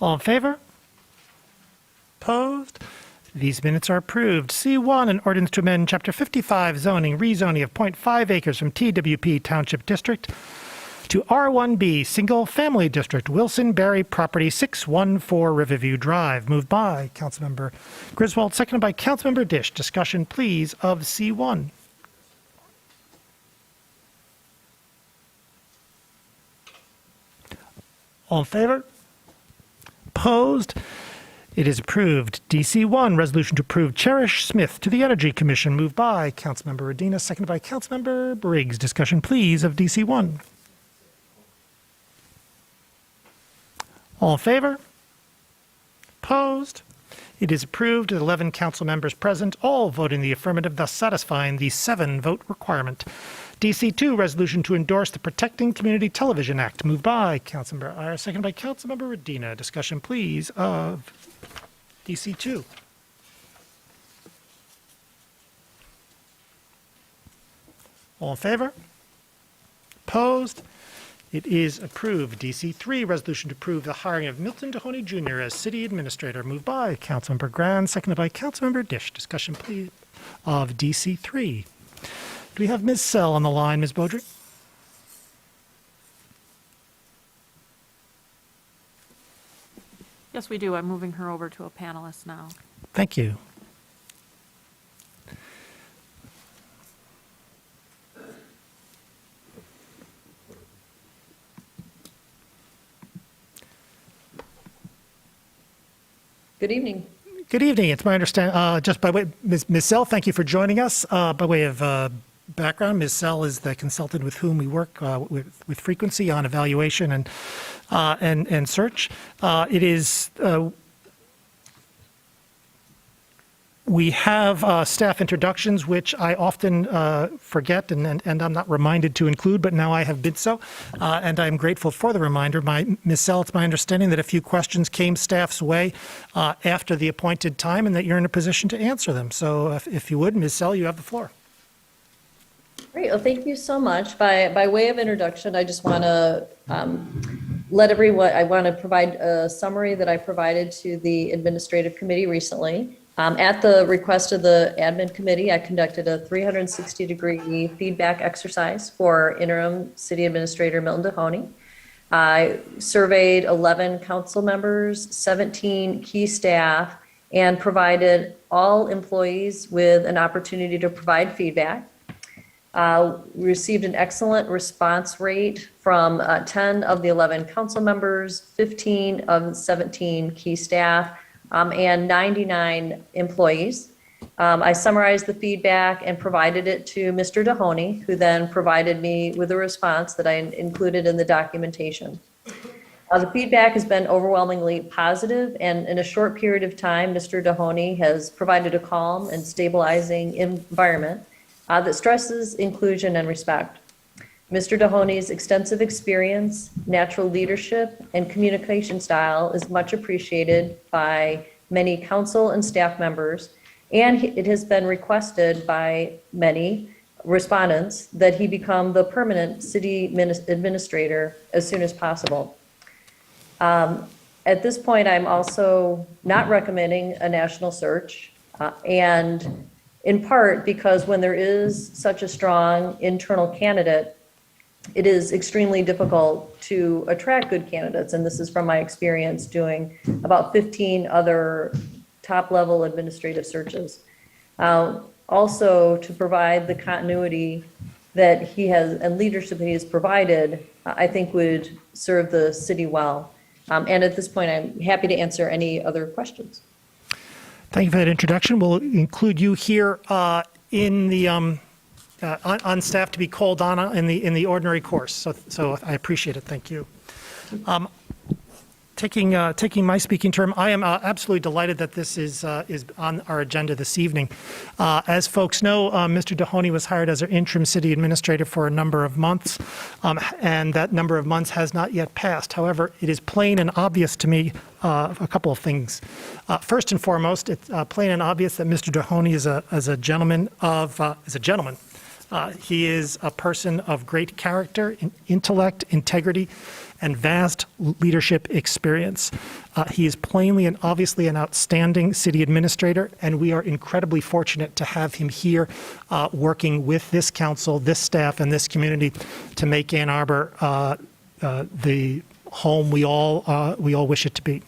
All in favor? Opposed? These minutes are approved. C1, an ordinance to amend Chapter 55 zoning, rezoning of 0.5 acres from TWP Township District to R1B Single Family District, Wilson Berry Property, 614 Riverview Drive. Moved by Councilmember Griswold, seconded by Councilmember Dish. Discussion, please, of C1. All in favor? Opposed? It is approved. DC1, resolution to approve Cherish Smith to the Energy Commission. Moved by Councilmember Medina, seconded by Councilmember Briggs. Discussion, please, of DC1. All in favor? Opposed? It is approved with 11 council members present, all voting the affirmative, thus satisfying the 7-vote requirement. DC2, resolution to endorse the Protecting Community Television Act. Moved by Councilmember Iyer, seconded by Councilmember Medina. Discussion, please, of DC2. All in favor? Opposed? It is approved. DC3, resolution to approve the hiring of Milton Mahoney Jr. as city administrator. Moved by Councilmember Grand, seconded by Councilmember Dish. Discussion, please, of DC3. Do we have Ms. Sell on the line, Ms. Beaudry? Yes, we do. I'm moving her over to a panelist now. Thank you. Good evening. Good evening. It's my understanding, just by way, Ms. Sell, thank you for joining us. By way of background, Ms. Sell is the consultant with whom we work with frequency on evaluation and search. It is, we have staff introductions, which I often forget and I'm not reminded to include, but now I have been so, and I'm grateful for the reminder. Ms. Sell, it's my understanding that a few questions came staff's way after the appointed time and that you're in a position to answer them. So if you would, Ms. Sell, you have the floor. Great. Well, thank you so much. By way of introduction, I just want to let everyone, I want to provide a summary that I provided to the administrative committee recently. At the request of the admin committee, I conducted a 360-degree feedback exercise for interim city administrator Milton Mahoney. I surveyed 11 council members, 17 key staff, and provided all employees with an opportunity to provide feedback. We received an excellent response rate from 10 of the 11 council members, 15 of 17 key staff, and 99 employees. I summarized the feedback and provided it to Mr. Mahoney, who then provided me with a response that I included in the documentation. The feedback has been overwhelmingly positive, and in a short period of time, Mr. Mahoney has provided a calm and stabilizing environment that stresses inclusion and respect. Mr. Mahoney's extensive experience, natural leadership, and communication style is much appreciated by many council and staff members, and it has been requested by many respondents that he become the permanent city administrator as soon as possible. At this point, I'm also not recommending a national search, and in part because when there is such a strong internal candidate, it is extremely difficult to attract good candidates. And this is from my experience doing about 15 other top-level administrative searches. Also, to provide the continuity that he has and leadership that he has provided, I think would serve the city well. And at this point, I'm happy to answer any other questions. Thank you for that introduction. We'll include you here in the on staff to be called on in the ordinary course. So I appreciate it. Thank you. Taking my speaking term, I am absolutely delighted that this is on our agenda this evening. As folks know, Mr. Dohoney was hired as our interim city administrator for a number of months, and that number of months has not yet passed. However, it is plain and obvious to me a couple of things. First and foremost, it's plain and obvious that Mr. Dohoney is a gentleman. He is a person of great character, intellect, integrity, and vast leadership experience. He is plainly and obviously an outstanding city administrator, and we are incredibly fortunate to have him here working with this council, this staff, and this community to make Ann Arbor the home we all wish it to be.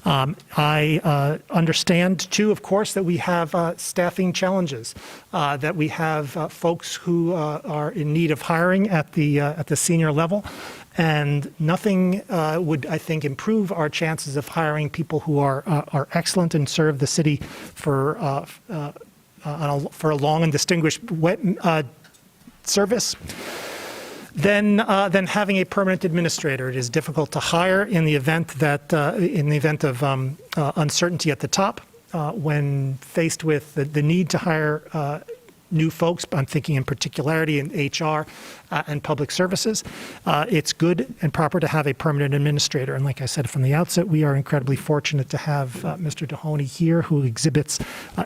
I understand, too, of course, that we have staffing challenges, that we have folks who are in need of hiring at the senior level, and nothing would, I think, improve our chances of hiring people who are excellent and serve the city for a long and distinguished service. Then having a permanent administrator. It is difficult to hire in the event of uncertainty at the top. When faced with the need to hire new folks, I'm thinking in particularity in HR and public services, it's good and proper to have a permanent administrator. And like I said from the outset, we are incredibly fortunate to have Mr. Dohoney here, who exhibits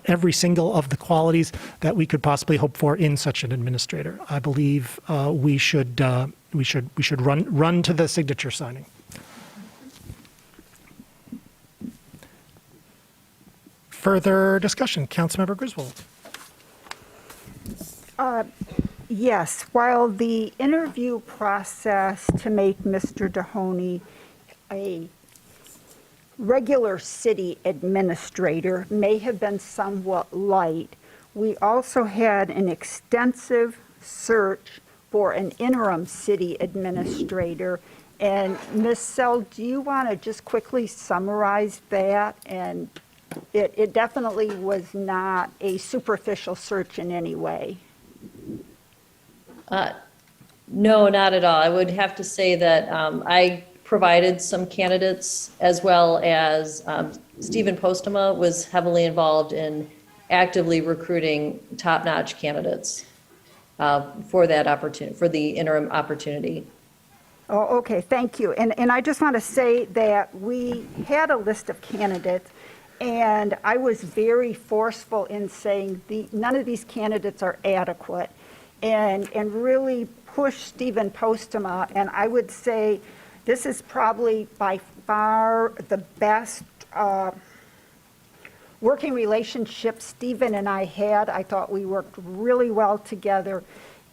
every single of the qualities that we could possibly hope for in such an administrator. I believe we should run to the signature signing. Further discussion, Councilmember Griswold. Yes, while the interview process to make Mr. Dohoney a regular city administrator may have been somewhat light, we also had an extensive search for an interim city administrator. And Ms. Sell, do you want to just quickly summarize that? And it definitely was not a superficial search in any way. No, not at all. I would have to say that I provided some candidates, as well as Stephen Postema was heavily involved in actively recruiting top-notch candidates for that opportunity, for the interim opportunity. Oh, okay, thank you. And I just want to say that we had a list of candidates, and I was very forceful in saying none of these candidates are adequate, and really push Stephen Postema. And I would say this is probably by far the best working relationship Stephen and I had. I thought we worked really well together,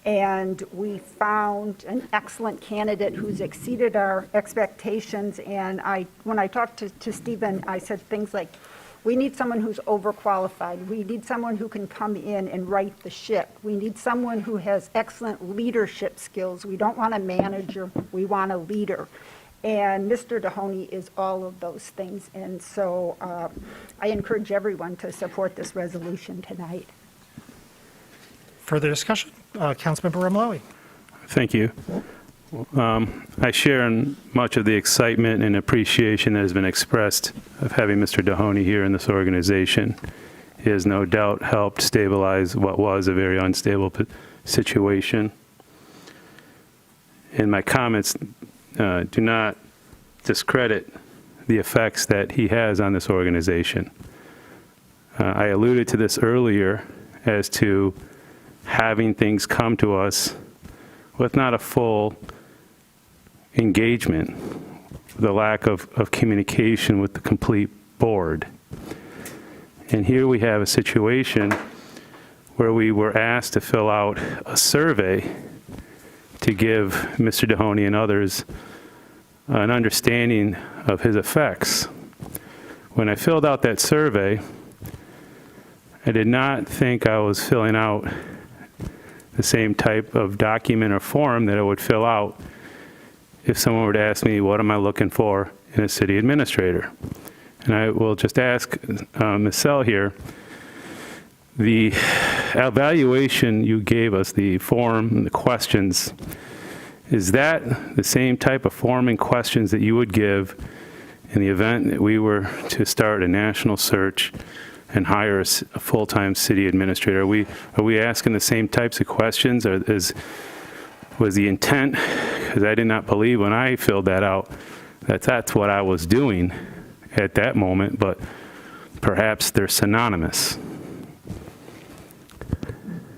and we found an excellent candidate who's exceeded our expectations. And when I talked to Stephen, I said things like, we need someone who's overqualified. We need someone who can come in and right the ship. We need someone who has excellent leadership skills. We don't want a manager, we want a leader. And Mr. Dohoney is all of those things. And so I encourage everyone to support this resolution tonight. Further discussion? Councilmember Remlowey. Thank you. I share in much of the excitement and appreciation that has been expressed of having Mr. Dohoney here in this organization. He has no doubt helped stabilize what was a very unstable situation. And my comments do not discredit the effects that he has on this organization. I alluded to this earlier as to having things come to us with not a full engagement, the lack of communication with the complete board. And here we have a situation where we were asked to fill out a survey to to give Mr. Dohoney and others an understanding of his effects. When I filled out that survey, I did not think I was filling out the same type of document or form that I would fill out if someone were to ask me, what am I looking for in a city administrator? And I will just ask Ms. Sell here, the evaluation you gave us, the form and the questions, is that the same type of form and questions that you would give in the event that we were to start a national search and hire a full-time city administrator? Are we asking the same types of questions? Or was the intent, because I did not believe when I filled that out, that that's what I was doing at that moment, but perhaps they're synonymous.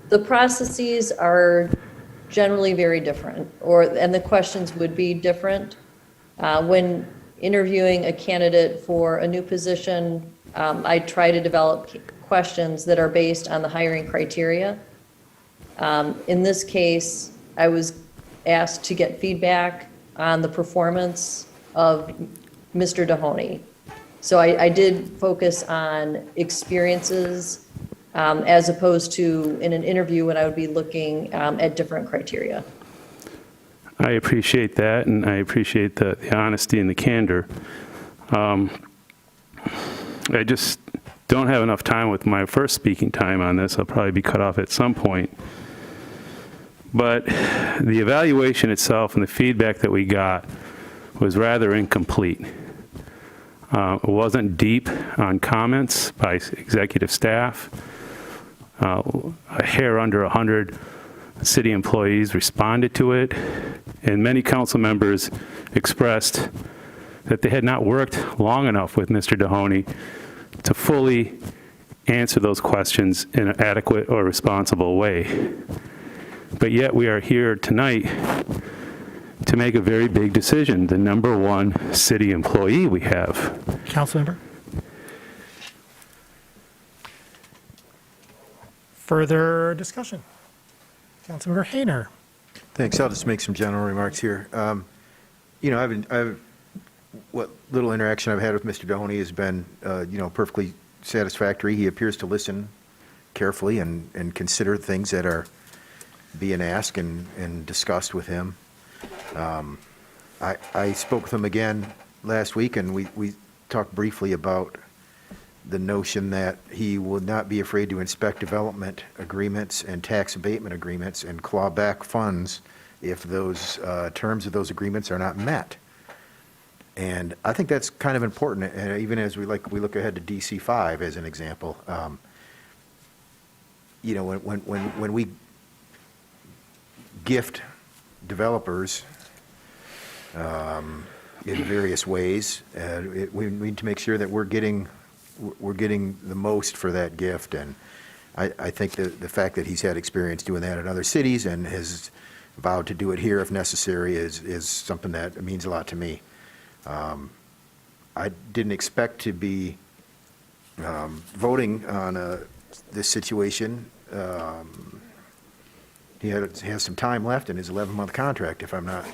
The processes are generally very different, and the questions would be different. When interviewing a candidate for a new position, I try to develop questions that are based on the hiring criteria. In this case, I was asked to get feedback on the performance of Mr. Dohoney. So I did focus on experiences as opposed to in an interview when I would be looking at different criteria. I appreciate that, and I appreciate the honesty and the candor. I just don't have enough time with my first speaking time on this. I'll probably be cut off at some point. But the evaluation itself and the feedback that we got was rather incomplete. It wasn't deep on comments by executive staff. A hair under 100 city employees responded to it, and many council members expressed that they had not worked long enough with Mr. Dohoney to fully answer those questions in an adequate or responsible way. But yet we are here tonight to make a very big decision, the number one city employee we have. Councilmember? Further discussion? Councilmember Hayner. Thanks. I'll just make some general remarks here. You know, what little interaction I've had with Mr. Dohoney has been, you know, perfectly satisfactory. He appears to listen carefully and consider things that are being asked and discussed with him. I spoke with him again last week, and we talked briefly about the notion that he would not be afraid to inspect development agreements and tax abatement agreements and claw back funds if those terms of those agreements are not met. And I think that's kind of important, even as we look ahead to DC 5 as an example. You know, when we gift developers in various ways, we need to make sure that we're getting the most for that gift. And I think the fact that he's had experience doing that in other cities and has vowed to do it here if necessary is something that means a lot to me. I didn't expect to be voting on this situation. He has some time left in his 11-month contract, if I'm not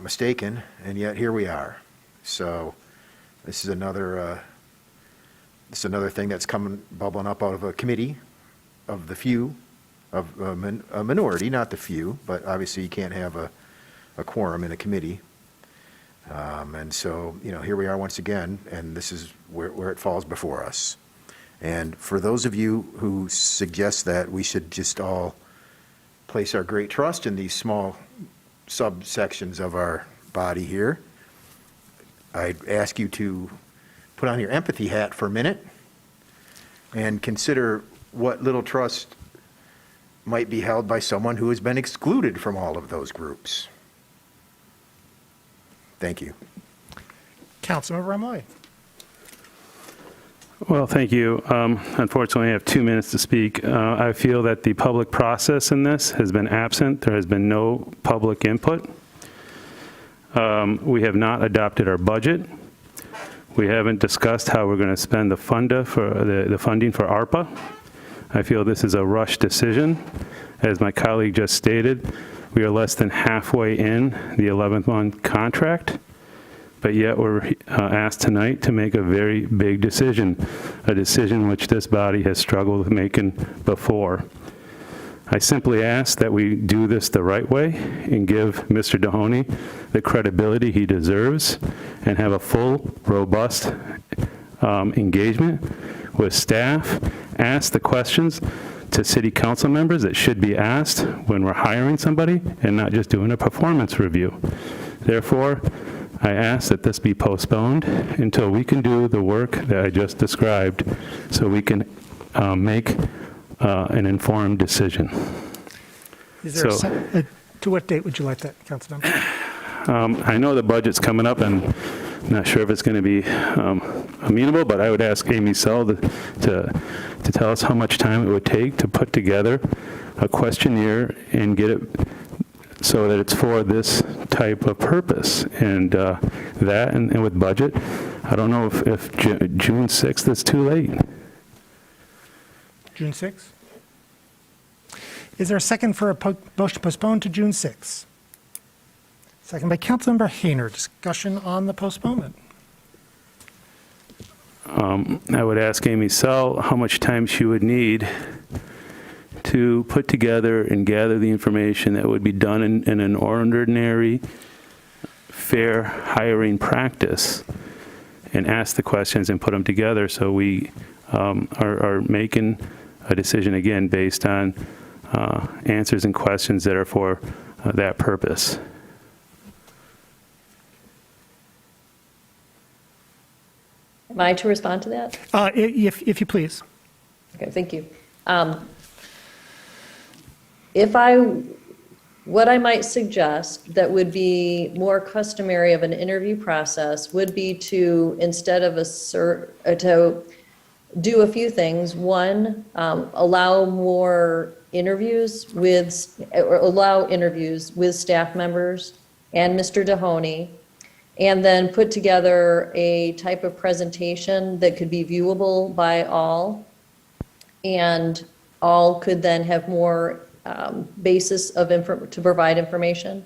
mistaken, and yet here we are. So this is another thing that's bubbling up out of a committee of the few, of a minority, not the few, but obviously you can't have a quorum in a committee. And so, you know, here we are once again, and this is where it falls before us. And for those of you who suggest that we should just all place our great trust in these small subsections of our body here, I'd ask you to put on your empathy hat for a minute and consider what little trust might be held by someone who has been excluded from all of those groups. Thank you. Councilmember Ramoy. Well, thank you. Unfortunately, I have 2 minutes to speak. I feel that the public process in this has been absent. There has been no public input. We have not adopted our budget. We haven't discussed how we're going to spend the funding for ARPA. I feel this is a rush decision. As my colleague just stated, we are less than halfway in the 11th month contract, but yet we're asked tonight to make a very big decision, a decision which this body has struggled with making before. I simply ask that we do this the right way and give Mr. Dohoney the credibility he deserves and have a full, robust engagement with staff, ask the questions to city council members that should be asked when we're hiring somebody and not just doing a performance review. Therefore, I ask that this be postponed until we can do the work that I just described so we can make an informed decision. Is there to what date would you like that, Councilmember? I know the budget's coming up, and I'm not sure if it's going to be amenable, but I would ask Amy Sell to tell us how much time it would take to put together a questionnaire and get it so that it's for this type of purpose. And that, and with budget, I don't know if June 6th is too late. June 6th? Is there a second for a motion to postpone to June 6th? Second by Councilmember Hayner. Discussion on the postponement. I would ask Amy Sell how much time she would need to put together and gather the information that would be done in an ordinary, fair hiring practice, and ask the questions and put them together so we are making a decision, again, based on answers and questions that are for that purpose. Am I to respond to that? If you please. Okay, thank you. What I might suggest that would be more customary of an interview process would be to, instead of to do a few things. One, allow interviews with staff members and Mr. Dohoney, and then put together a type of presentation that could be viewable by all, and all could then have more basis to provide information.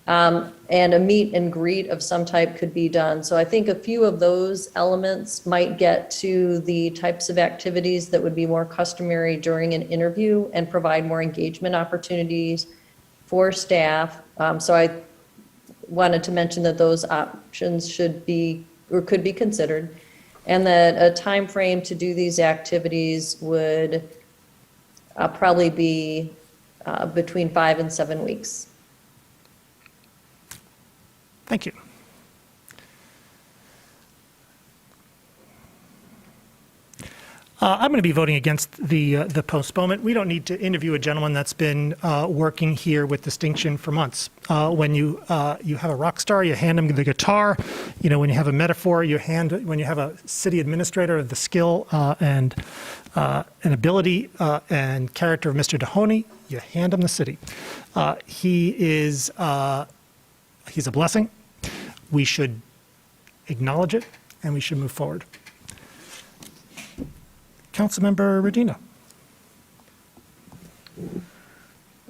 And a meet and greet of some type could be done. So I think a few of those elements might get to the types of activities that would be more customary during an interview and provide more engagement opportunities for staff. So I wanted to mention that those options should be or could be considered, and that a time frame to do these activities would probably be between 5 and 7 weeks. Thank you. I'm going to be voting against the postponement. We don't need to interview a gentleman that's been working here with distinction for months. When you have a rock star, you hand him the guitar. You know, when you have a metaphor, when you have a city administrator, the skill and ability and character of Mr. Dohoney, you hand him the city. He's a blessing. We should acknowledge it, and we should move forward. Councilmember Redina.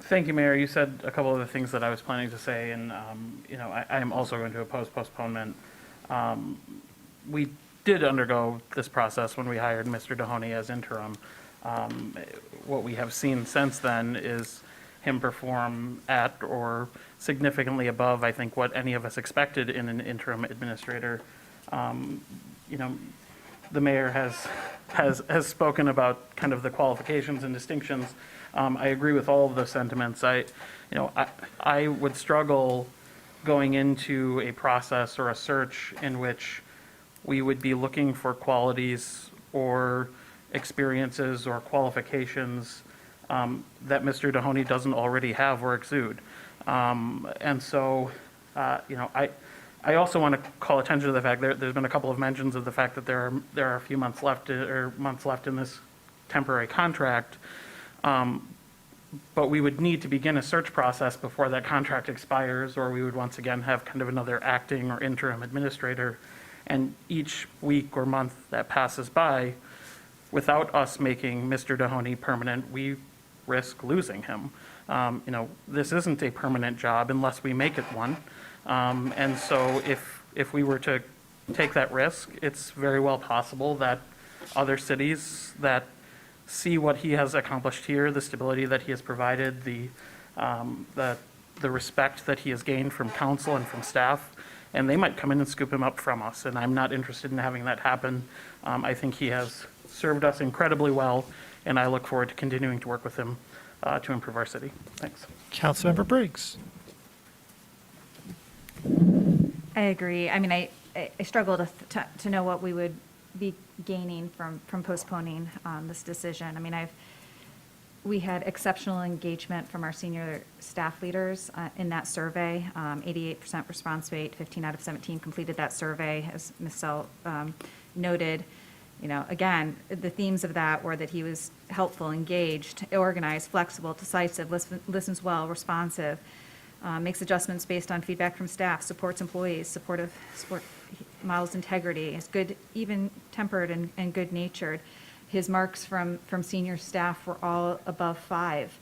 Thank you, Mayor. You said a couple of the things that I was planning to say, and I am also going to oppose postponement. We did undergo this process when we hired Mr. Dohoney as interim. What we have seen since then is him perform at or significantly above, I think, what any of us expected in an interim administrator. The mayor has spoken about kind of the qualifications and distinctions. I agree with all of those sentiments. I would struggle going into a process or a search in which we would be looking for qualities or experiences or qualifications that Mr. Dohoney doesn't already have or exude. And so, I also want to call attention to the fact that there's been a couple of mentions of the fact that there are a few months left in this temporary contract. But we would need to begin a search process before that contract expires, or we would once again have kind of another acting or interim administrator. And each week or month that passes by, without us making Mr. Dohoney permanent, we risk losing him. This isn't a permanent job unless we make it one. And so if we were to take that risk, it's very well possible that other cities that see what he has accomplished here, the stability that he has provided, the respect that he has gained from council and from staff, and they might come in and scoop him up from us. And I'm not interested in having that happen. I think he has served us incredibly well, and I look forward to continuing to work with him to improve our city. Thanks. Councilmember Briggs. I agree. I mean, I struggle to know what we would be gaining from postponing this decision. I mean, we had exceptional engagement from our senior staff leaders in that survey. 88% response rate, 15 out of 17 completed that survey, as Ms. Sell noted. Again, the themes of that were that he was helpful, engaged, organized, flexible, decisive, listens well, responsive, makes adjustments based on feedback from staff, supports employees, models integrity, is good, even-tempered and good-natured. His marks from senior staff were all above 5.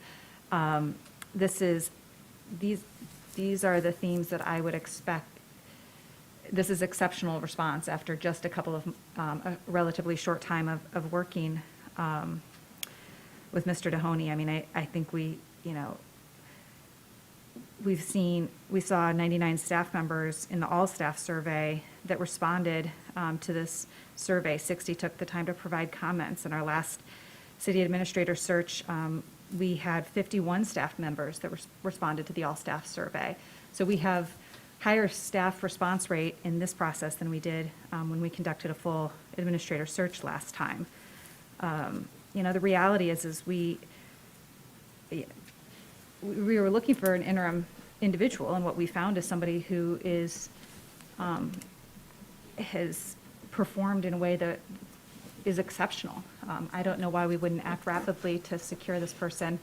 These are the themes that I would expect. This is exceptional response after just a couple of a relatively short time of working with Mr. Dohoney. I mean, I think we saw 99 staff members in the all-staff survey that responded to this survey. 60 took the time to provide comments. In our last city administrator search, we had 51 staff members that responded to the all-staff survey. So we have higher staff response rate in this process than we did when we conducted a full administrator search last time. The reality is we were looking for an interim individual, and what we found is somebody who has performed in a way that is exceptional. I don't know why we wouldn't act rapidly to secure this person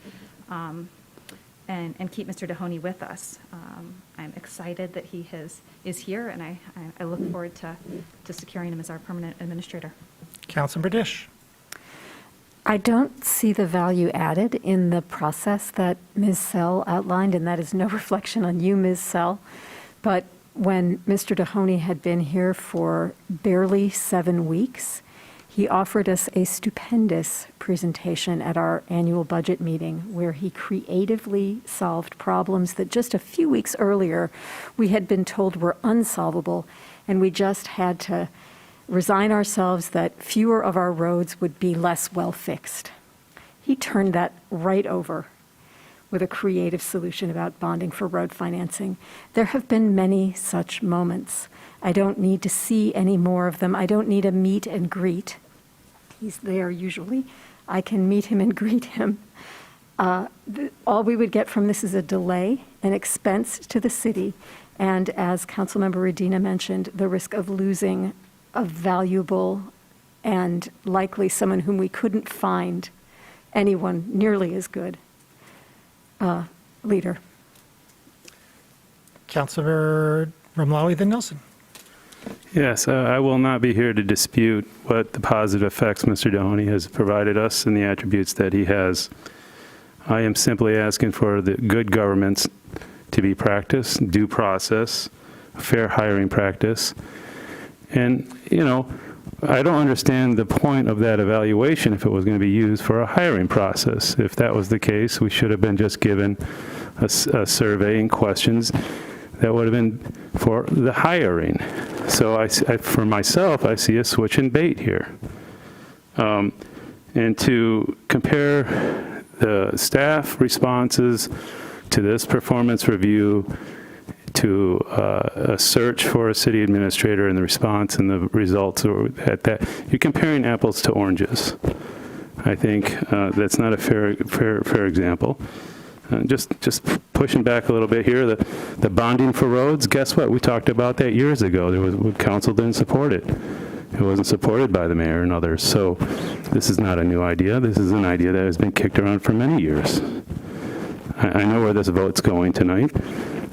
and keep Mr. Dohoney with us. I'm excited that he is here, and I look forward to securing him as our permanent administrator. Councilmember Dish. I don't see the value added in the process that Ms. Sell outlined, and that is no reflection on you, Ms. Sell. But when Mr. Dohoney had been here for barely 7 weeks, he offered us a stupendous presentation at our annual budget meeting where he creatively solved problems that just a few weeks earlier we had been told were unsolvable, and we just had to resign ourselves that fewer of our roads would be less well fixed. He turned that right over with a creative solution about bonding for road financing. There have been many such moments. I don't need to see any more of them. I don't need a meet and greet. He's there usually. I can meet him and greet him. All we would get from this is a delay, an expense to the city, and as Councilmember Redina mentioned, the risk of losing a valuable and likely someone whom we couldn't find anyone nearly as good leader. Councilmember Ramlawi, then Nelson. Yes, I will not be here to dispute what the positive effects Mr. Dohoney has provided us and the attributes that he has. I am simply asking for the good governments to be practiced, due process, fair hiring practice. And, I don't understand the point of that evaluation if it was going to be used for a hiring process. If that was the case, we should have been just given a survey and questions that would have been for the hiring. So for myself, I see a switch and bait here. And to compare the staff responses to this performance review to a search for a city administrator and the response and the results at that, you're comparing apples to oranges. I think that's not a fair example. Just pushing back a little bit here, the bonding for roads, guess what? We talked about that years ago. Council didn't support it. It wasn't supported by the mayor and others. So this is not a new idea. This is an idea that has been kicked around for many years. I know where this vote's going tonight.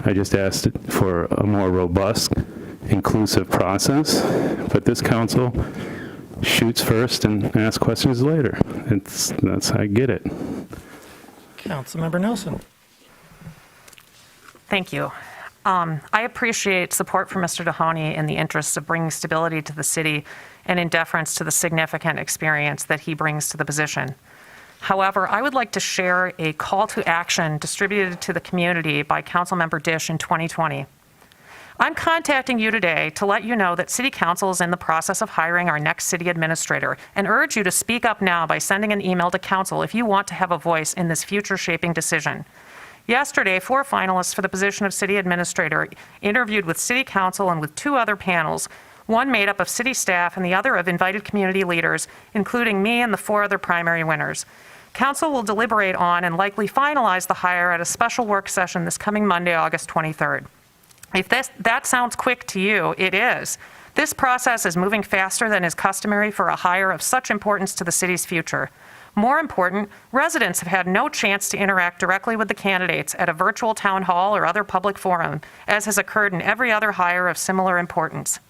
I just asked for a more robust, inclusive process, but this council shoots first and asks questions later. I get it. Councilmember Nelson. Thank you. I appreciate support from Mr. Mahoney in the interest of bringing stability to the city and in deference to the significant experience that he brings to the position. However, I would like to share a call to action distributed to the community by Councilmember Dish in 2020. I'm contacting you today to let you know that City Council is in the process of hiring our next city administrator and urge you to speak up now by sending an email to Council if you want to have a voice in this future-shaping decision. Yesterday, 4 finalists for the position of city administrator interviewed with City Council and with 2 other panels, one made up of city staff and the other of invited community leaders, including me and the 4 other primary winners. Council will deliberate on and likely finalize the hire at a special work session this coming Monday, August 23rd. If that sounds quick to you, it is. This process is moving faster than is customary for a hire of such importance to the city's future. More important, residents have had no chance to interact directly with the candidates at a virtual town hall or other public forum, as has occurred in every other hire of similar importance.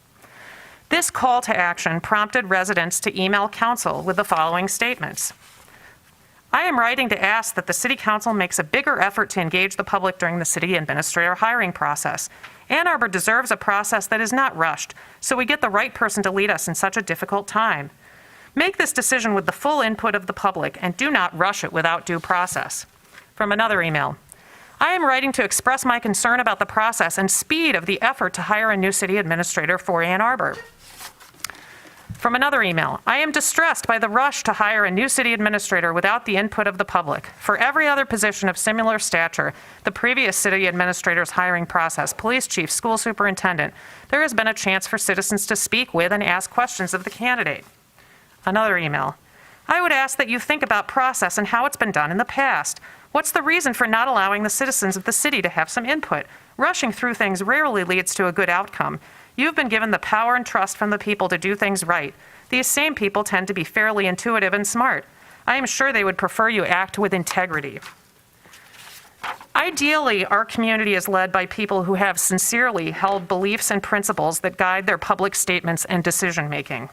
This call to action prompted residents to email Council with the following statements. I am writing to ask that the City Council makes a bigger effort to engage the public during the city administrator hiring process. Ann Arbor deserves a process that is not rushed, so we get the right person to lead us in such a difficult time. Make this decision with the full input of the public and do not rush it without due process. From another email. I am writing to express my concern about the process and speed of the effort to hire a new city administrator for Ann Arbor. From another email, I am distressed by the rush to hire a new city administrator without the input of the public. For every other position of similar stature, the previous city administrator's hiring process, police chief, school superintendent, there has been a chance for citizens to speak with and ask questions of the candidate. Another email, I would ask that you think about process and how it's been done in the past. What's the reason for not allowing the citizens of the city to have some input? Rushing through things rarely leads to a good outcome. You've been given the power and trust from the people to do things right. These same people tend to be fairly intuitive and smart. I am sure they would prefer you act with integrity. Ideally, our community is led by people who have sincerely held beliefs and principles that guide their public statements and decision-making.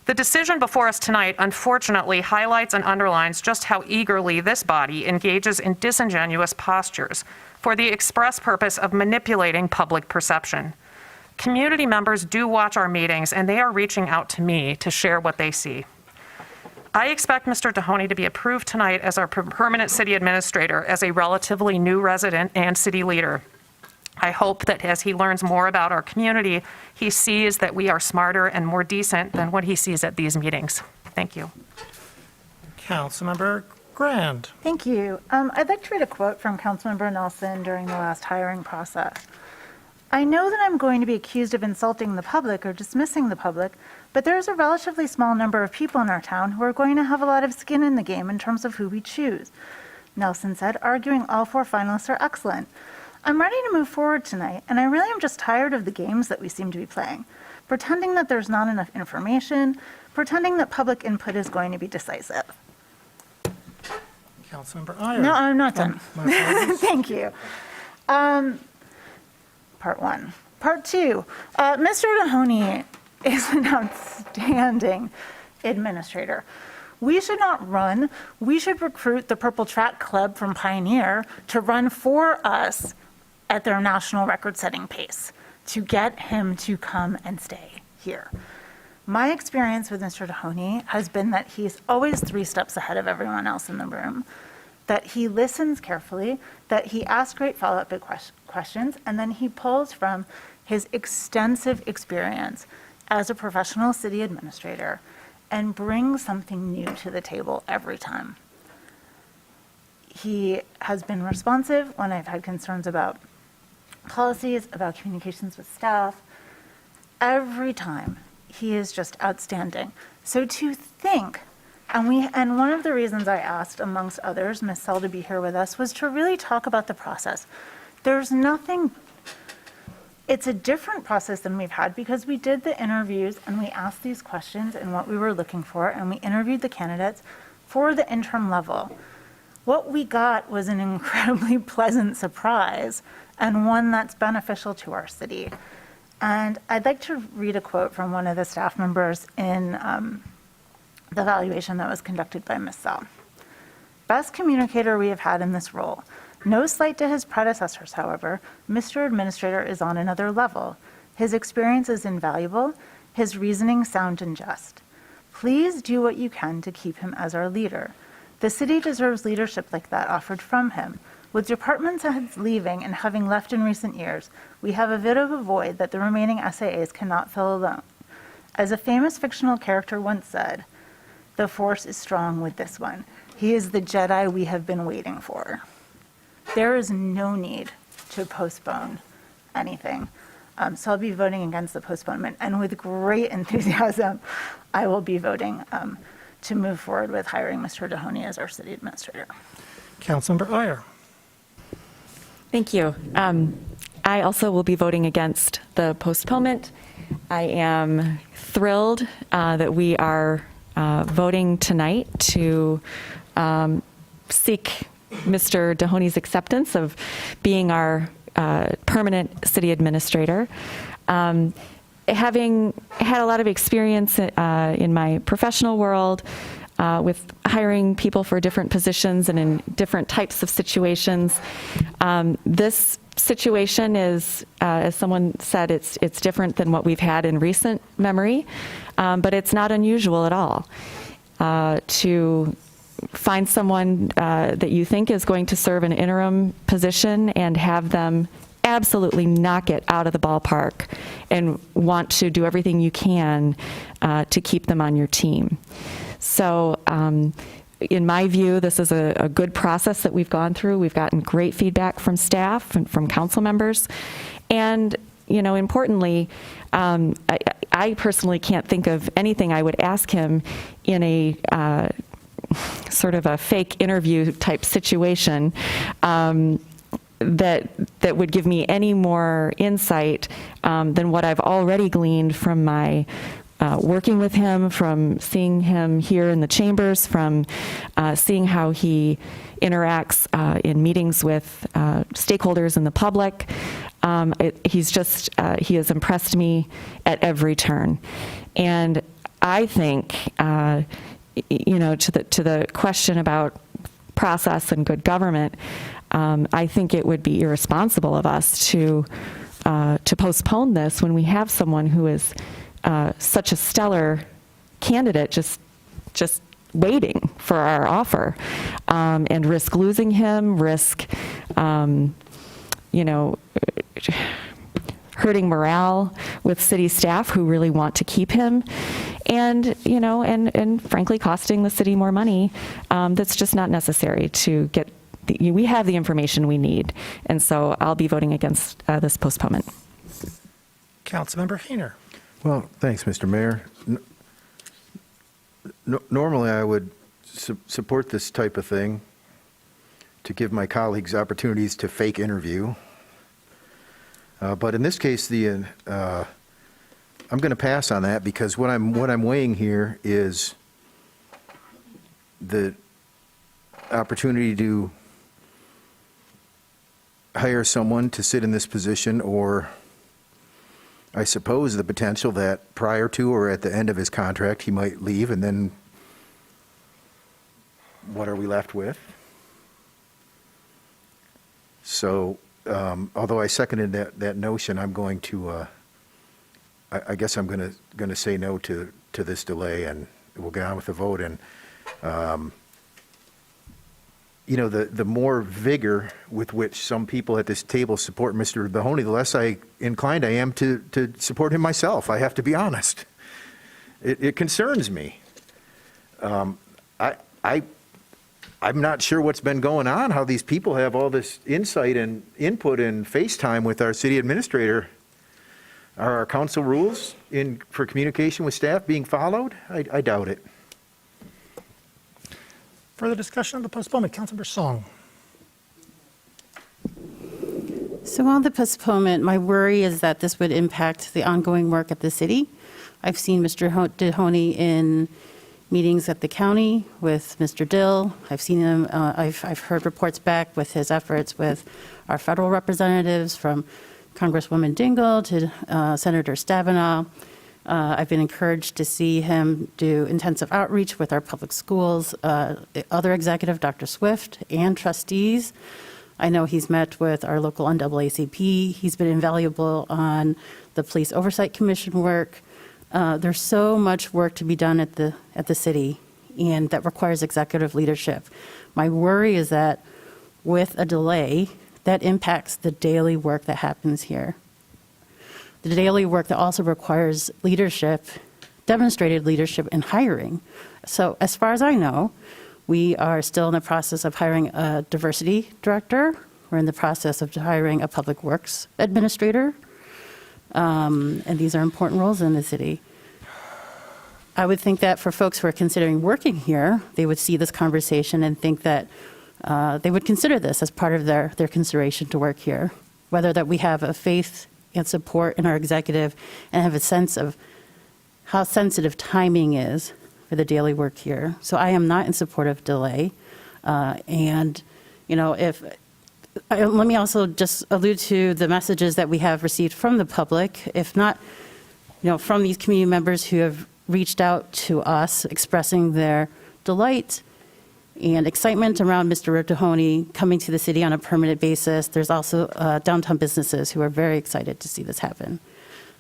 The decision before us tonight, unfortunately, highlights and underlines just how eagerly this body engages in disingenuous postures for the express purpose of manipulating public perception. Community members do watch our meetings, and they are reaching out to me to share what they see. I expect Mr. Mahoney to be approved tonight as our permanent city administrator as a relatively new resident and city leader. I hope that as he learns more about our community, he sees that we are smarter and more decent than what he sees at these meetings. Thank you. Councilmember Grand. Thank you. I'd like to read a quote from Councilmember Nelson during the last hiring process. I know that I'm going to be accused of insulting the public or dismissing the public, but there's a relatively small number of people in our town who are going to have a lot of skin in the game in terms of who we choose. Nelson said, arguing all 4 finalists are excellent. I'm ready to move forward tonight, and I really am just tired of the games that we seem to be playing. Pretending that there's not enough information, pretending that public input is going to be decisive. Councilmember Iyer. No, I'm not done. My apologies. Thank you. Part 1. Part 2. Mr. Mahoney is an outstanding administrator. We should not run. We should recruit the Purple Track Club from Pioneer to run for us at their national record-setting pace to get him to come and stay here. My experience with Mr. Mahoney has been that he's always 3 steps ahead of everyone else in the room, that he listens carefully, that he asks great follow-up questions, and then he pulls from his extensive experience as a professional city administrator and brings something new to the table every time. He has been responsive when I've had concerns about policies, about communications with staff. Every time, he is just outstanding. So to think, and one of the reasons I asked, amongst others, Ms. Sell to be here with us, was to really talk about the process. There's nothing, it's a different process than we've had because we did the interviews and we asked these questions and what we were looking for, and we interviewed the candidates for the interim level. What we got was an incredibly pleasant surprise and one that's beneficial to our city. And I'd like to read a quote from one of the staff members in the evaluation that was conducted by Ms. Sell. best communicator we have had in this role. No slight to his predecessors, however, Mr. Administrator is on another level. His experience is invaluable, his reasoning sound and just. Please do what you can to keep him as our leader. The city deserves leadership like that offered from him. With department heads leaving and having left in recent years, we have a bit of a void that the remaining SAAs cannot fill alone. As a famous fictional character once said, the Force is strong with this one. He is the Jedi we have been waiting for. There is no need to postpone anything. So I'll be voting against the postponement. And with great enthusiasm, I will be voting to move forward with hiring Mr. Dohoney as our city administrator. Councilmember Iyer. Thank you. I also will be voting against the postponement. I am thrilled that we are voting tonight to seek Mr. Dohoney's acceptance of being our permanent city administrator. Having had a lot of experience in my professional world with hiring people for different positions and in different types of situations, this situation is, as someone said, it's different than what we've had in recent memory, but it's not unusual at all to find someone that you think is going to serve an interim position and have them absolutely knock it out of the ballpark and want to do everything you can to keep them on your team. So in my view, this is a good process that we've gone through. We've gotten great feedback from staff and from council members. And, you know, importantly, I personally can't think of anything I would ask him in a sort of a fake interview type situation that would give me any more insight than what I've already gleaned from my working with him, from seeing him here in the chambers, from seeing how he interacts in meetings with stakeholders and the public. He has impressed me at every turn. And I think, you know, to the question about process and good government, I think it would be irresponsible of us to postpone this when we have someone who is such a stellar candidate just waiting for our offer, and risk losing him, risk you know, hurting morale with city staff who really want to keep him, and you know, and frankly costing the city more money that's just not necessary to get. We have the information we need, and so I'll be voting against this postponement. Councilmember Hayner. Well, thanks, Mr. Mayor. Normally, I would support this type of thing to give my colleagues opportunities to fake interview. But in this case, I'm going to pass on that because what I'm weighing here is the opportunity to hire someone to sit in this position, or I suppose the potential that prior to or at the end of his contract, he might leave, and then what are we left with? So, although I seconded that notion, I'm going to, I guess I'm going to say no to this delay, and we'll get on with the vote. And you know, the more vigor with which some people at this table support Mr. Dohoney, the less inclined I am to support him myself. I have to be honest. It concerns me. I'm not sure what's been going on, how these people have all this insight and input and FaceTime with our city administrator. Are our council rules for communication with staff being followed? I doubt it. Further discussion on the postponement. Councilmember Song. So on the postponement, my worry is that this would impact the ongoing work at the city. I've seen Mr. Dohoney in meetings at the county with Mr. Dill. I've seen him, I've heard reports back with his efforts with our federal representatives, from Congresswoman Dingell to Senator Stabenow. I've been encouraged to see him do intensive outreach with our public schools, other executive, Dr. Swift, and trustees. I know he's met with our local NAACP. He's been invaluable on the Police Oversight Commission work. There's so much work to be done at the city, and that requires executive leadership. My worry is that with a delay, that impacts the daily work that happens here. The daily work that also requires leadership, demonstrated leadership in hiring. So as far as I know, we are still in the process of hiring a diversity director. We're in the process of hiring a public works administrator. And these are important roles in the city. I would think that for folks who are considering working here, they would see this conversation and think that they would consider this as part of their consideration to work here. Whether that we have a faith and support in our executive and have a sense of how sensitive timing is for the daily work here. So I am not in support of delay. And, you know, let me also just allude to the messages that we have received from the public, if not, you know, from these community members who have reached out to us expressing their delight and excitement around Mr. Rotohoney coming to the city on a permanent basis. There's also downtown businesses who are very excited to see this happen.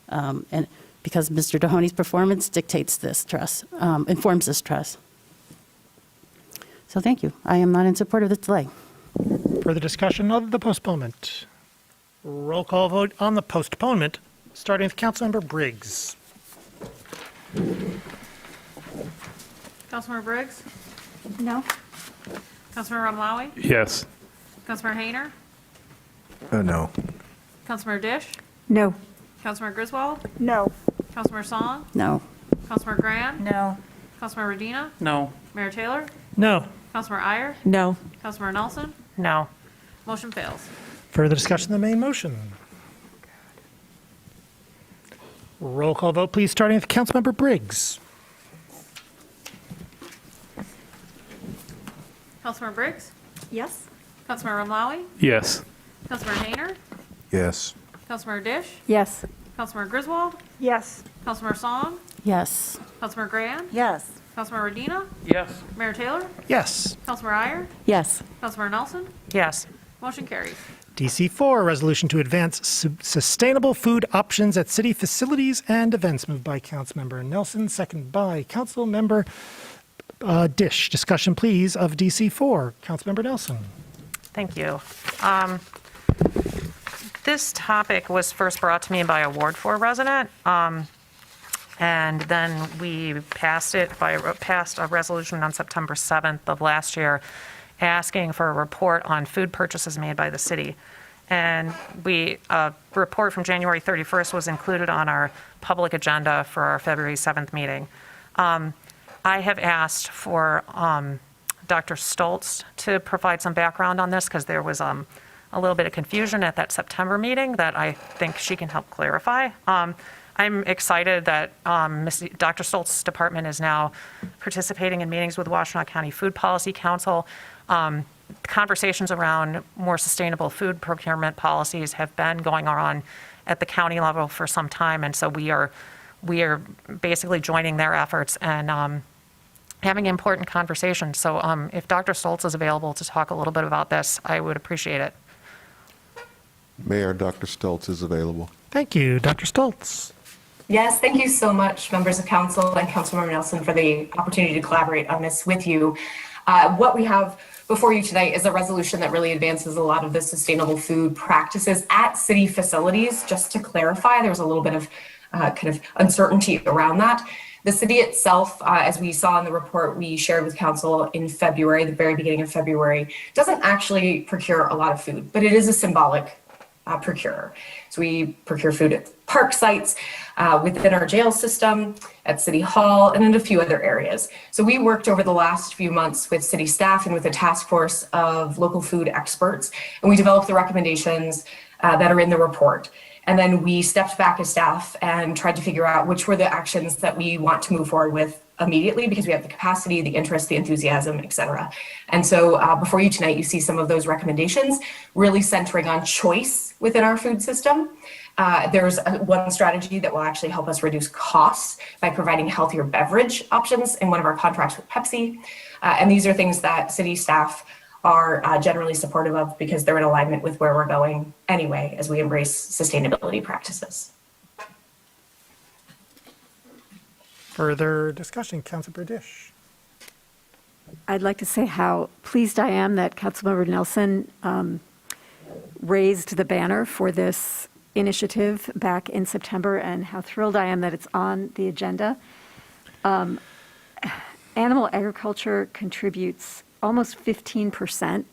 And because Mr. Dohoney's performance dictates this trust, informs this trust. So thank you. I am not in support of this delay. Further discussion of the postponement? Roll call vote on the postponement, starting with Councilmember Briggs. Councilmember Briggs? No. Councilmember Ramlawi? Yes. Councilmember Hayner? No. Councilmember Dish? No. Councilmember Griswold? No. Councilmember Song? No. Councilmember Graham? No. Councilmember Redina? No. Mayor Taylor? No. Councilmember Iyer? No. Councilmember Nelson? No. Motion fails. Further discussion of the main motion? Roll call vote, please, starting with Councilmember Briggs. Councilmember Briggs? Yes. Councilmember Ramlawi? Yes. Councilmember Hayner? Yes. Councilmember Dish? Yes. Councilmember Griswold? Yes. Councilmember Song? Yes. Councilmember Graham? Yes. Councilmember Redina? Yes. Mayor Taylor? Yes. Councilmember Iyer? Yes. Councilmember Nelson? Yes. Motion carries. DC4, resolution to advance sustainable food options at city facilities and events, moved by Councilmember Nelson, second by Councilmember Dish. Discussion, please, of DC4. Councilmember Nelson. Thank you. This topic was first brought to me by a Ward 4 resident, and then we passed a resolution on September 7th of last year asking for a report on food purchases made by the city. And a report from January 31st was included on our public agenda for our February 7th meeting. I have asked for Dr. Stoltz to provide some background on this because there was a little bit of confusion at that September meeting that I think she can help clarify. I'm excited that Dr. Stoltz's department is now participating in meetings with Washtenaw County Food Policy Council. Conversations around more sustainable food procurement policies have been going on at the county level for some time, and so we are basically joining their efforts and having important conversations. So if Dr. Stoltz is available to talk a little bit about this, I would appreciate it. Mayor, Dr. Stoltz is available. Thank you. Dr. Stoltz. Yes, thank you so much, members of council and Councilmember Nelson, for the opportunity to collaborate on this with you. What we have before you tonight is a resolution that really advances a lot of the sustainable food practices at city facilities. Just to clarify, there's a little bit of kind of uncertainty around that. The city itself, as we saw in the report we shared with council in February, the very beginning of February, doesn't actually procure a lot of food, but it is a symbolic procurer. So we procure food at park sites, within our jail system, at City Hall, and in a few other areas. So we worked over the last few months with city staff and with a task force of local food experts, and we developed the recommendations that are in the report. And then we stepped back as staff and tried to figure out which were the actions that we want to move forward with immediately, because we have the capacity, the interest, the enthusiasm, et cetera. And so before you tonight, you see some of those recommendations really centering on choice within our food system. There's one strategy that will actually help us reduce costs by providing healthier beverage options in one of our contracts with Pepsi. And these are things that city staff are generally supportive of because they're in alignment with where we're going anyway as we embrace sustainability practices. Further discussion, Councilor Burdish. I'd like to say how pleased I am that Councilmember Nelson raised the banner for this initiative back in September, and how thrilled I am that it's on the agenda. Animal agriculture contributes almost 15%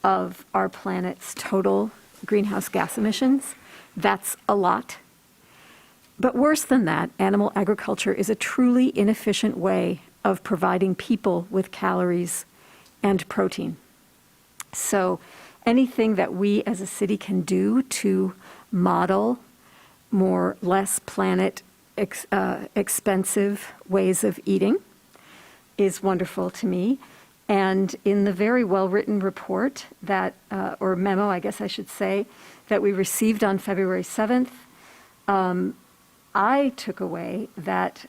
of our planet's total greenhouse gas emissions. That's a lot. But worse than that, animal agriculture is a truly inefficient way of providing people with calories and protein. So anything that we as a city can do to model less planet expensive ways of eating is wonderful to me. And in the very well-written report that, or memo, I guess I should say, that we received on February 7th, I took away that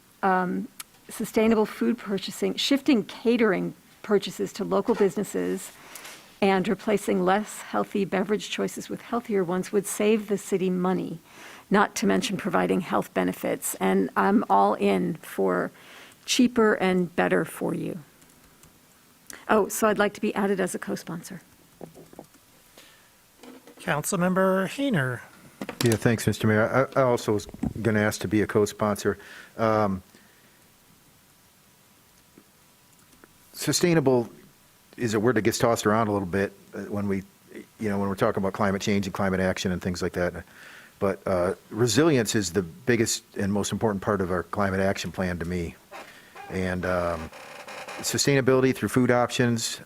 sustainable food purchasing, shifting catering purchases to local businesses and replacing less healthy beverage choices with healthier ones would save the city money, not to mention providing health benefits. And I'm all in for cheaper and better for you. Oh, so I'd like to be added as a co-sponsor. Councilmember Hayner. Yeah, thanks, Mr. Mayor. I also was going to ask to be a co-sponsor. Sustainable is a word that gets tossed around a little bit when when we're talking about climate change and climate action and things like that. But resilience is the biggest and most important part of our climate action plan to me. And sustainability through food options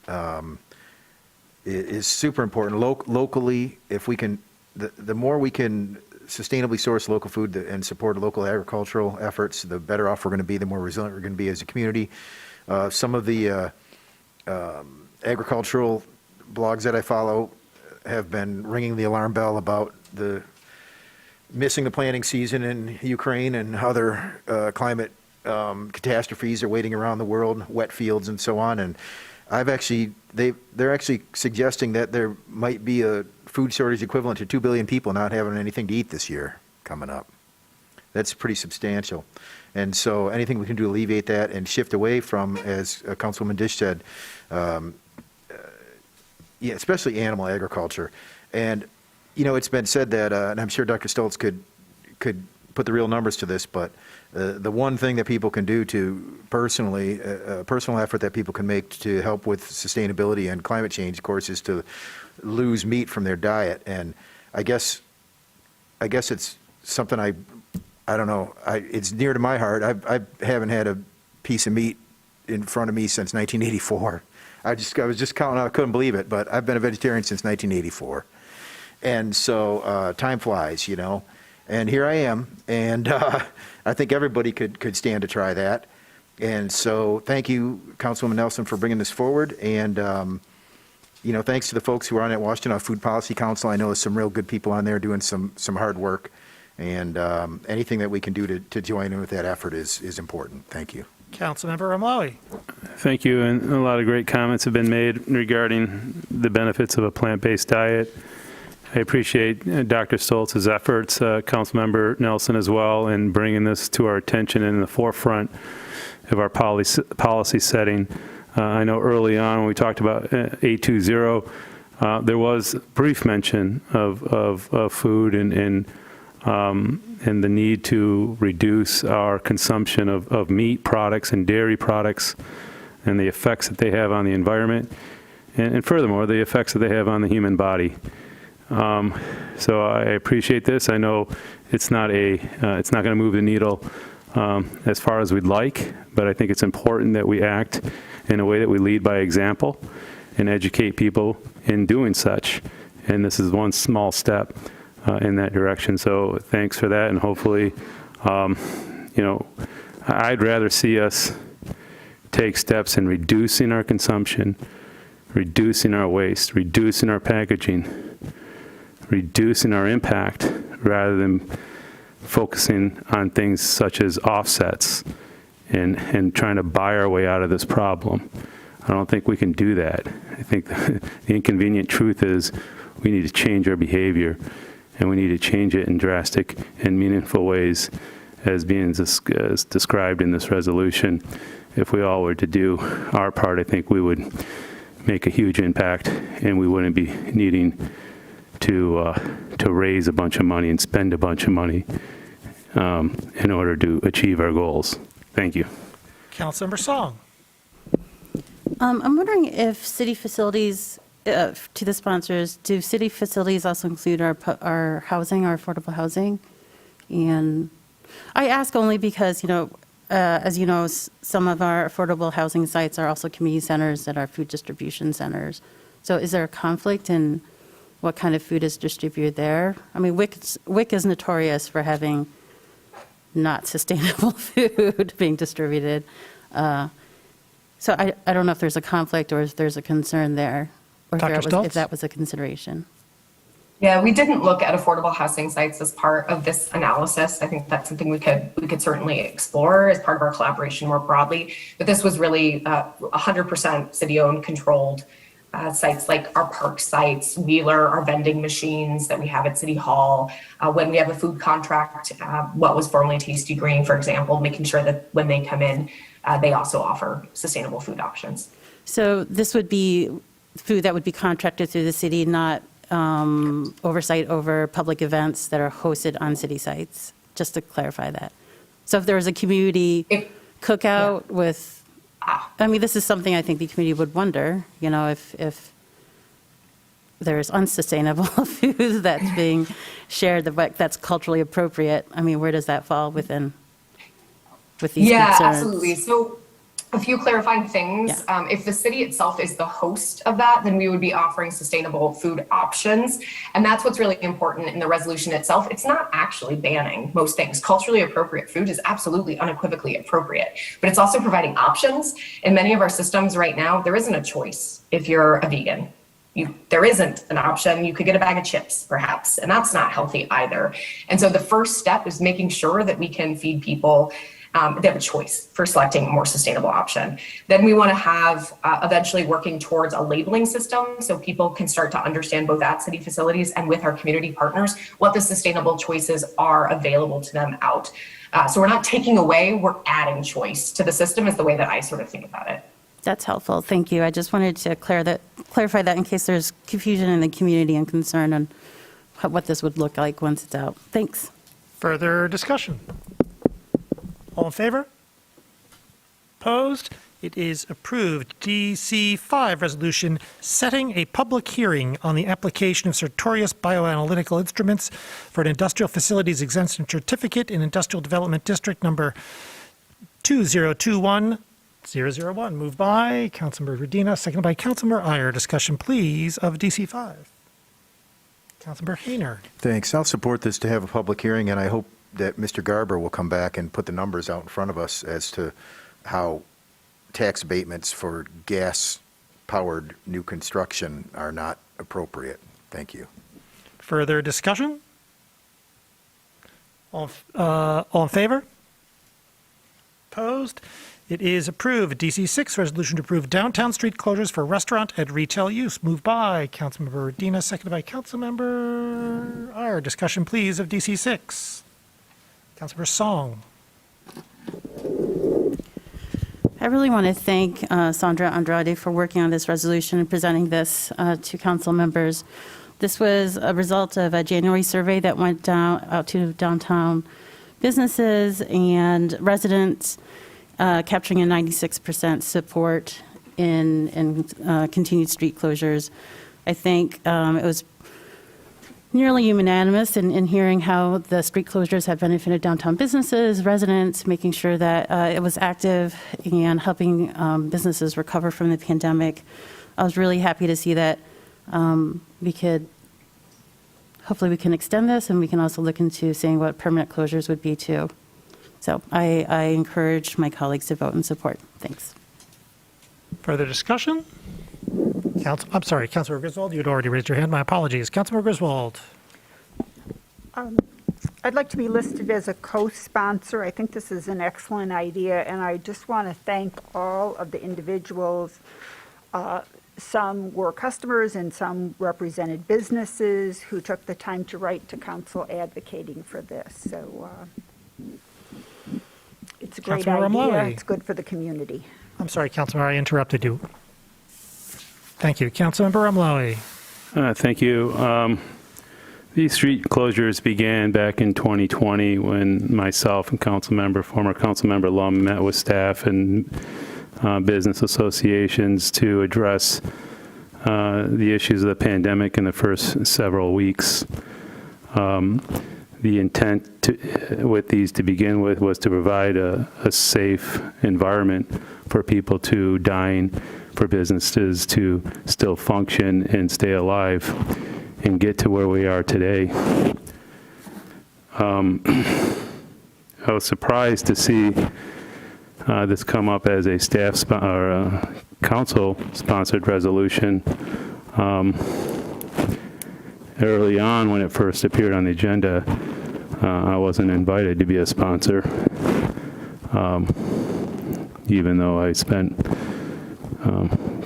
is super important. Locally, if we can, the more we can sustainably source local food and support local agricultural efforts, the better off we're going to be, the more resilient we're going to be as a community. Some of the agricultural blogs that I follow have been ringing the alarm bell about the missing the planting season in Ukraine and other climate catastrophes are waiting around the world, wet fields and so on. And they're actually suggesting that there might be a food shortage equivalent to 2 billion people not having anything to eat this year coming up. That's pretty substantial. And so anything we can do to alleviate that and shift away from, as Councilwoman Dish said, especially animal agriculture. And, it's been said that, and I'm sure Dr. Stoltz could put the real numbers to this, but the one thing that people can do to personal effort that people can make to help with sustainability and climate change, of course, is to lose meat from their diet. And I guess it's something I don't know. It's near to my heart. I haven't had a piece of meat in front of me since 1984. I was just counting out. I couldn't believe it, but I've been a vegetarian since 1984. And so time flies, And here I am, and I think everybody could stand to try that. And so thank you, Councilwoman Nelson, for bringing this forward. And, thanks to the folks who are on at Washington Food Policy Council. I know there's some real good people on there doing some hard work. And anything that we can do to join in with that effort is important. Thank you. Councilmember Amlawi. Thank you, and a lot of great comments have been made regarding the benefits of a plant-based diet. I appreciate Dr. Stoltz's efforts, Councilmember Nelson as well, in bringing this to our attention and in the forefront of our policy setting. I know early on when we talked about 820, there was brief mention of food and the need to reduce our consumption of meat products and dairy products and the effects that they have on the environment, and furthermore, the effects that they have on the human body. So I appreciate this. I know it's not going to move the needle as far as we'd like, but I think it's important that we act in a way that we lead by example and educate people in doing such. And this is one small step in that direction. So thanks for that. And hopefully, I'd rather see us take steps in reducing our consumption, reducing our waste, reducing our packaging, reducing our impact, rather than focusing on things such as offsets and trying to buy our way out of this problem. I don't think we can do that. I think the inconvenient truth is we need to change our behavior, and we need to change it in drastic and meaningful ways as being as described in this resolution. If we all were to do our part, I think we would make a huge impact, and we wouldn't be needing to raise a bunch of money and spend a bunch of money in order to achieve our goals. Thank you. Councilmember Song. I'm wondering if city facilities, to the sponsors, do city facilities also include our housing, our affordable housing? And I ask only because, as you know, some of our affordable housing sites are also community centers that are food distribution centers. So is there a conflict in what kind of food is distributed there? I mean, WIC is notorious for having not sustainable food being distributed. So I don't know if there's a conflict or if there's a concern there, or if that was a consideration. Yeah, we didn't look at affordable housing sites as part of this analysis. I think that's something we could certainly explore as part of our collaboration more broadly. But this was really 100% city-owned, controlled sites like our park sites, Wheeler, our vending machines that we have at City Hall. When we have a food contract, what was formerly Tasty Green, for example, making sure that when they come in, they also offer sustainable food options. So this would be food that would be contracted through the city, not oversight over public events that are hosted on city sites, just to clarify that. So if there was a community cookout with, I mean, this is something I think the community would wonder, if there's unsustainable food that's being shared, that's culturally appropriate. I mean, where does that fall with these concerns? Yeah, absolutely. So a few clarifying things. Yeah. If the city itself is the host of that, then we would be offering sustainable food options. And that's what's really important in the resolution itself. It's not actually banning most things. Culturally appropriate food is absolutely unequivocally appropriate, but it's also providing options. In many of our systems right now, there isn't a choice if you're a vegan. There isn't an option. You could get a bag of chips, perhaps, and that's not healthy either. And so the first step is making sure that we can feed people they have a choice for selecting a more sustainable option. Then we want to have eventually working towards a labeling system so people can start to understand both at city facilities and with our community partners what the sustainable choices are available to them out. So we're not taking away, we're adding choice to the system is the way that I sort of think about it. That's helpful. Thank you. I just wanted to clarify that in case there's confusion in the community and concern on what this would look like once it's out. Thanks. Further discussion? All in favor? Opposed? It is approved. DC5 resolution setting a public hearing on the application of Sartorius Bioanalytical Instruments for an industrial facilities exemption certificate in Industrial Development District number 2021001. Moved by Councilmember Redina, seconded by Councilmember Iyer. Discussion, please, of DC5. Councilmember Hayner. Thanks. I'll support this to have a public hearing, and I hope that Mr. Garber will come back and put the numbers out in front of us as to how tax abatements for gas-powered new construction are not appropriate. Thank you. Further discussion? All in favor? Opposed? It is approved. DC6, resolution to approve downtown street closures for restaurant and retail use. Moved by Councilmember Redina, seconded by Councilmember Iyer. Discussion, please, of DC6. Councilmember Song. I really want to thank Sandra Andrade for working on this resolution and presenting this to council members. This was a result of a January survey that went out to downtown businesses and residents, capturing a 96% support in continued street closures. I think it was nearly unanimous in hearing how the street closures have benefited downtown businesses, residents, making sure that it was active and helping businesses recover from the pandemic. I was really happy to see that hopefully we can extend this, and we can also look into seeing what permanent closures would be too. So I encourage my colleagues to vote in support. Thanks. Further discussion? I'm sorry, Councilmember Griswold, you had already raised your hand. My apologies. Councilmember Griswold. I'd like to be listed as a co-sponsor. I think this is an excellent idea, and I just want to thank all of the individuals. Some were customers and some represented businesses who took the time to write to council advocating for this. So it's a great Councilmember idea. Romali. It's good for the community. I'm sorry, Councilmember, I interrupted you. Thank you. Councilmember Romali. Thank you. These street closures began back in 2020 when myself and former Councilmember Lum met with staff and business associations to address the issues of the pandemic in the first several weeks. The intent with these to begin with was to provide a safe environment for people to dine, for businesses to still function and stay alive and get to where we are today. I was surprised to see this come up as a council-sponsored resolution early on when it first appeared on the agenda. I wasn't invited to be a sponsor, even though I spent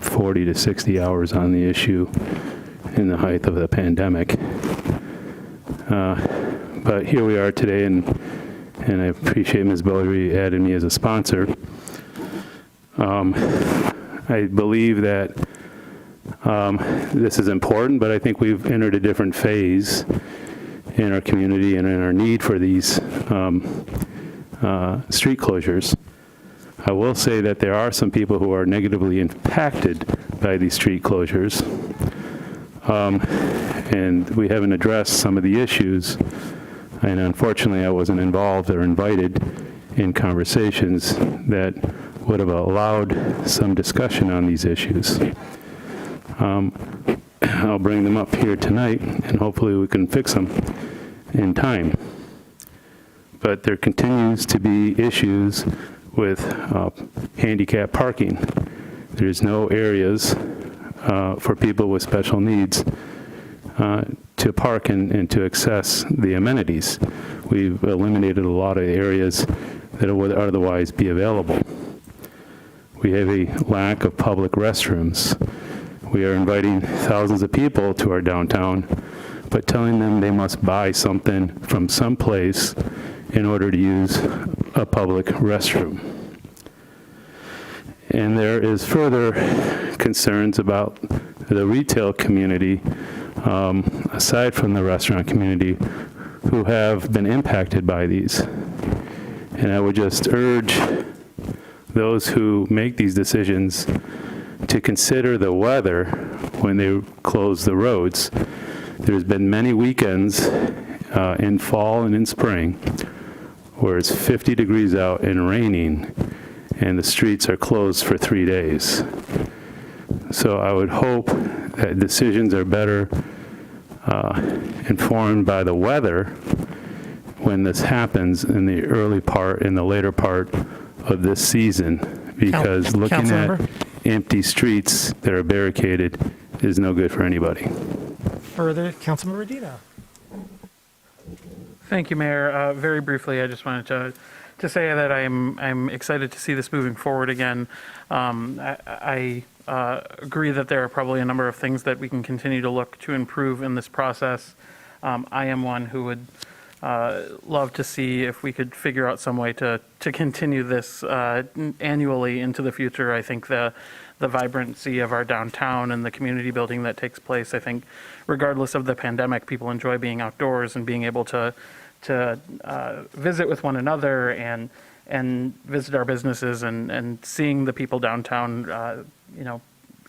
40 to 60 hours on the issue in the height of the pandemic. But here we are today, and I appreciate Ms. Beaudry adding me as a sponsor. I believe that this is important, but I think we've entered a different phase in our community and in our need for these street closures. I will say that there are some people who are negatively impacted by these street closures, and we haven't addressed some of the issues. And unfortunately, I wasn't involved or invited in conversations that would have allowed some discussion on these issues. I'll bring them up here tonight, and hopefully we can fix them in time. But there continues to be issues with handicap parking. There's no areas for people with special needs to park and to access the amenities. We've eliminated a lot of areas that would otherwise be available. We have a lack of public restrooms. We are inviting thousands of people to our downtown, but telling them they must buy something from someplace in order to use a public restroom. And there is further concerns about the retail community, aside from the restaurant community, who have been impacted by these. And I would just urge those who make these decisions to consider the weather when they close the roads. There's been many weekends in fall and in spring where it's 50 degrees out and raining, and the streets are closed for 3 days. So I would hope that decisions are better informed by the weather when this happens in the later part of this season, because looking at empty streets that are barricaded is no good for anybody. Further, Councilmember Medina. Thank you, Mayor. Very briefly, I just wanted to say that I'm excited to see this moving forward again. I agree that there are probably a number of things that we can continue to look to improve in this process. I am one who would love to see if we could figure out some way to continue this annually into the future. I think the vibrancy of our downtown and the community building that takes place, I think regardless of the pandemic, people enjoy being outdoors and being able to visit with one another and visit our businesses and seeing the people downtown,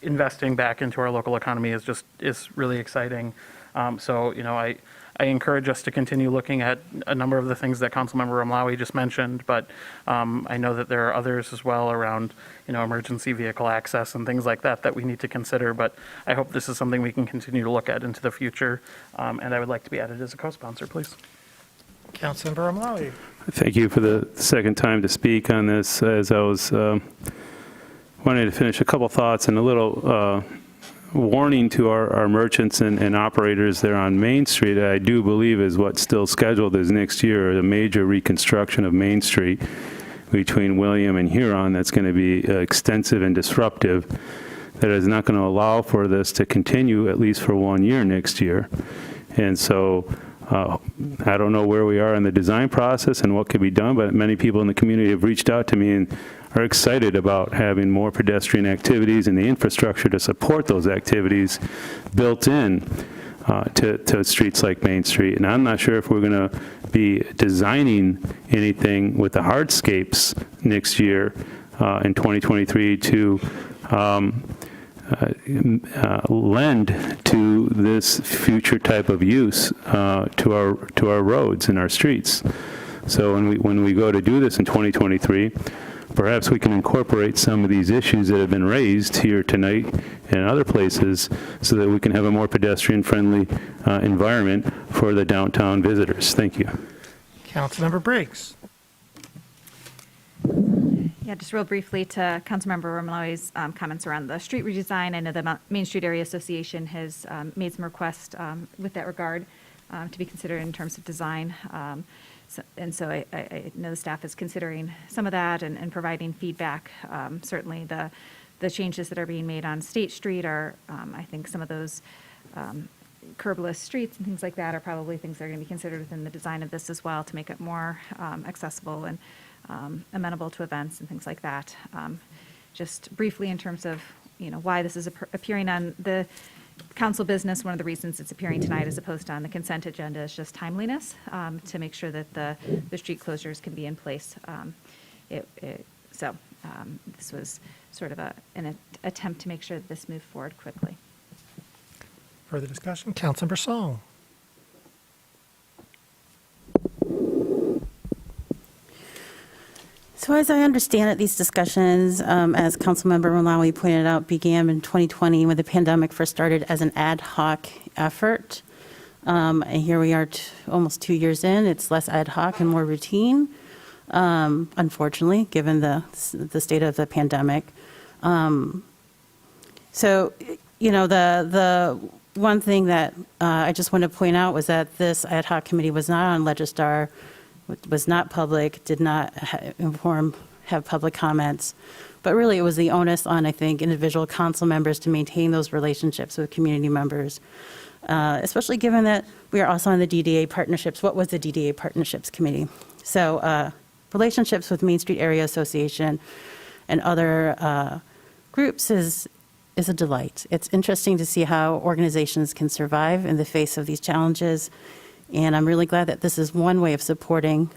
investing back into our local economy is really exciting. So, I encourage us to continue looking at a number of the things that Councilmember Romali just mentioned, but I know that there are others as well around, emergency vehicle access and things like that we need to consider, but I hope this is something we can continue to look at into the future, and I would like to be added as a co-sponsor, please. Councilmember Romali. Thank you for the second time to speak on this. As I was wanting to finish a couple thoughts and a little warning to our merchants and operators there on Main Street, that I do believe is what's still scheduled is next year, a major reconstruction of Main Street between William and Huron that's going to be extensive and disruptive, that is not going to allow for this to continue at least for 1 year next year. And so I don't know where we are in the design process and what could be done, but many people in the community have reached out to me and are excited about having more pedestrian activities and the infrastructure to support those activities built in to streets like Main Street. And I'm not sure if we're going to be designing anything with the hardscapes next year in 2023 to lend to this future type of use to our roads and our streets. So when we go to do this in 2023, perhaps we can incorporate some of these issues that have been raised here tonight and other places so that we can have a more pedestrian-friendly environment for the downtown visitors. Thank you. Councilmember Briggs. Yeah, just real briefly to Councilmember Romaloi's comments around the street redesign. I know the Main Street Area Association has made some requests with that regard to be considered in terms of design. So I know the staff is considering some of that and providing feedback. Certainly the changes that are being made on State Street are, I think some of those curbless streets and things like that are probably things that are going to be considered within the design of this as well to make it more accessible and amenable to events and things like that. Just briefly in terms of, why this is appearing on the council business, one of the reasons it's appearing tonight as opposed to on the consent agenda is just timeliness, to make sure that the street closures can be in place. This was sort of an attempt to make sure that this moved forward quickly. Further discussion? Councilmember Song. So as I understand it, these discussions, as Councilmember Malawi pointed out, began in 2020 when the pandemic first started as an ad hoc effort. And here we are almost 2 years in. It's less ad hoc and more routine, unfortunately, given the state of the pandemic. So, the one thing that I just want to point out was that this ad hoc committee was not on Legistar, was not public, did not have public comments, but really it was the onus on, I think, individual council members to maintain those relationships with community members, especially given that we are also on the DDA partnerships. What was the DDA partnerships committee? So relationships with Main Street Area Association and other groups is a delight. It's interesting to see how organizations can survive in the face of these challenges. And I'm really glad that this is one way of supporting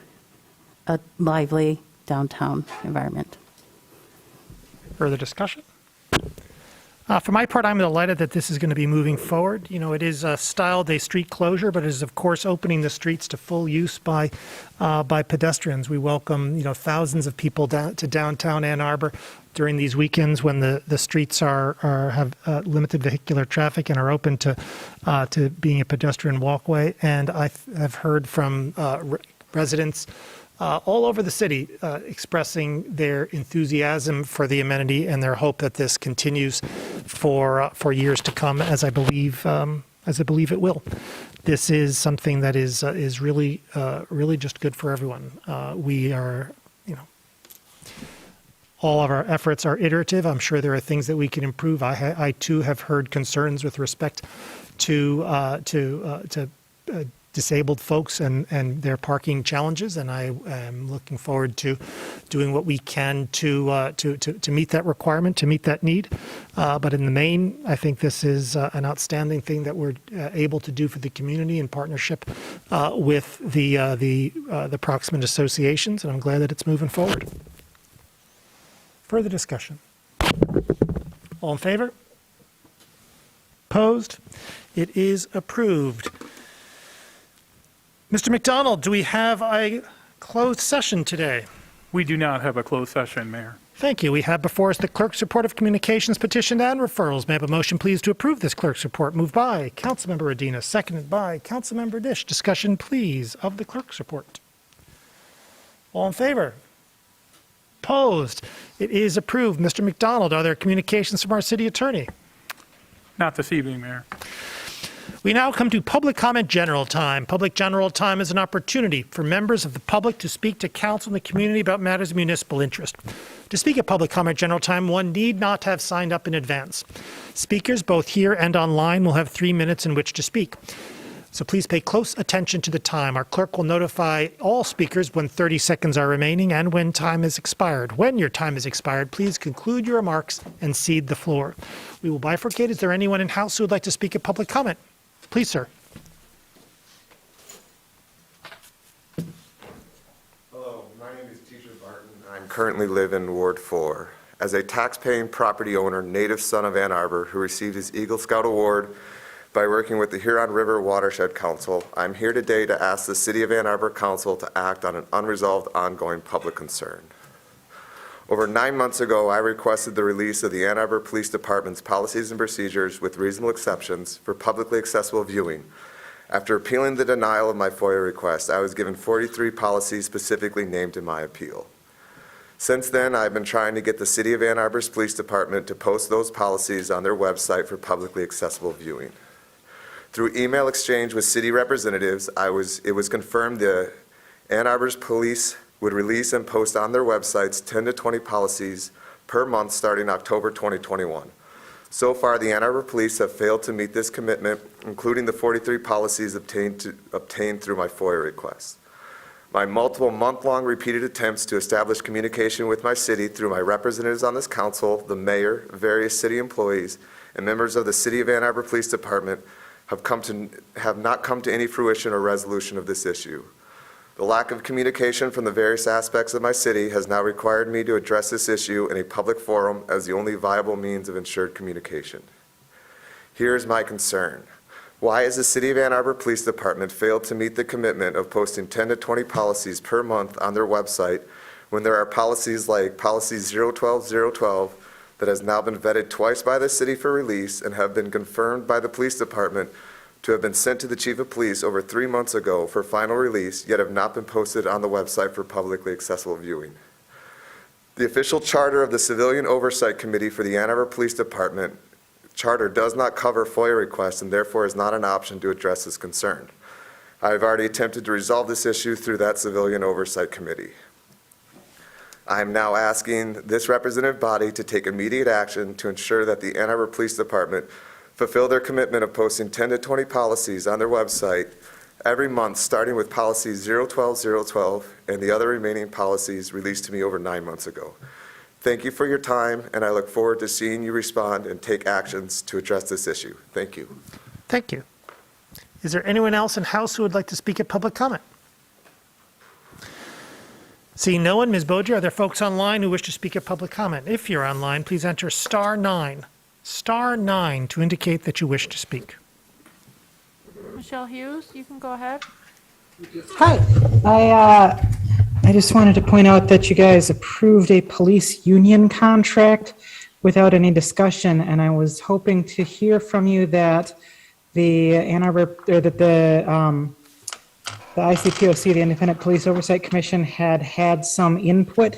a lively downtown environment. Further discussion? For my part, I'm delighted that this is going to be moving forward. It is styled a street closure, but it is, of course, opening the streets to full use by pedestrians. We welcome, thousands of people to downtown Ann Arbor during these weekends when the streets have limited vehicular traffic and are open to being a pedestrian walkway. And I've heard from residents all over the city expressing their enthusiasm for the amenity and their hope that this continues for years to come, as I believe it will. This is something that is really just good for everyone. We are, all of our efforts are iterative. I'm sure there are things that we can improve. I too have heard concerns with respect to disabled folks and their parking challenges, and I am looking forward to doing what we can to meet that requirement, to meet that need. But in the main, I think this is an outstanding thing that we're able to do for the community in partnership with the proximate associations, and I'm glad that it's moving forward. Further discussion? All in favor? Opposed? It is approved. Mr. McDonald, do we have a closed session today? We do not have a closed session, Mayor. Thank you. We have before us the Clerk's report of communications, petition, and referrals. May I have a motion, please, to approve this Clerk's report? Moved by Councilmember Adina, seconded by Councilmember Dish. Discussion, please, of the Clerk's report. All in favor? Opposed? It is approved. Mr. McDonald, are there communications from our city attorney? Not this evening, Mayor. We now come to public comment general time. Public general time is an opportunity for members of the public to speak to council and the community about matters of municipal interest. To speak at public comment general time, one need not have signed up in advance. Speakers, both here and online, will have 3 minutes in which to speak. So please pay close attention to the time. Our clerk will notify all speakers when 30 seconds are remaining and when time is expired. When your time is expired, please conclude your remarks and cede the floor. We will bifurcate. Is there anyone in house who would like to speak at public comment? Please, sir. Hello, my name is Teacher Barton. I currently live in Ward 4. As a tax-paying property owner, native son of Ann Arbor, who received his Eagle Scout Award by working with the Huron River Watershed Council, I'm here today to ask the City of Ann Arbor Council to act on an unresolved ongoing public concern. Over 9 months ago, I requested the release of the Ann Arbor Police Department's policies and procedures with reasonable exceptions for publicly accessible viewing. After appealing the denial of my FOIA request, I was given 43 policies specifically named in my appeal. Since then, I've been trying to get the City of Ann Arbor's Police Department to post those policies on their website for publicly accessible viewing. Through email exchange with city representatives, it was confirmed the Ann Arbor's police would release and post on their websites 10 to 20 policies per month starting October 2021. So far, the Ann Arbor Police have failed to meet this commitment, including the 43 policies obtained through my FOIA request. My multiple month-long repeated attempts to establish communication with my city through my representatives on this council, the mayor, various city employees, and members of the City of Ann Arbor Police Department have not come to any fruition or resolution of this issue. The lack of communication from the various aspects of my city has now required me to address this issue in a public forum as the only viable means of ensured communication. Here is my concern. Why has the City of Ann Arbor Police Department failed to meet the commitment of posting 10 to 20 policies per month on their website when there are policies like Policy 012-012 that has now been vetted twice by the city for release and have been confirmed by the police department to have been sent to the Chief of Police over 3 months ago for final release, yet have not been posted on the website for publicly accessible viewing. The official charter of the Civilian Oversight Committee for the Ann Arbor Police Department charter does not cover FOIA requests and therefore is not an option to address this concern. I have already attempted to resolve this issue through that Civilian Oversight Committee. I am now asking this representative body to take immediate action to ensure that the Ann Arbor Police Department fulfill their commitment of posting 10 to 20 policies on their website every month, starting with Policy 012-012 and the other remaining policies released to me over 9 months ago. Thank you for your time, and I look forward to seeing you respond and take actions to address this issue. Thank you. Thank you. Is there anyone else in house who would like to speak at public comment? Seeing no one, Ms. Boger, are there folks online who wish to speak at public comment? If you're online, please enter *9 to indicate that you wish to speak. Michelle Hughes, you can go ahead. Hi. I just wanted to point out that you guys approved a police union contract without any discussion, and I was hoping to hear from you that the Ann Arbor, or that the ICPOC, the Independent Police Oversight Commission, had some input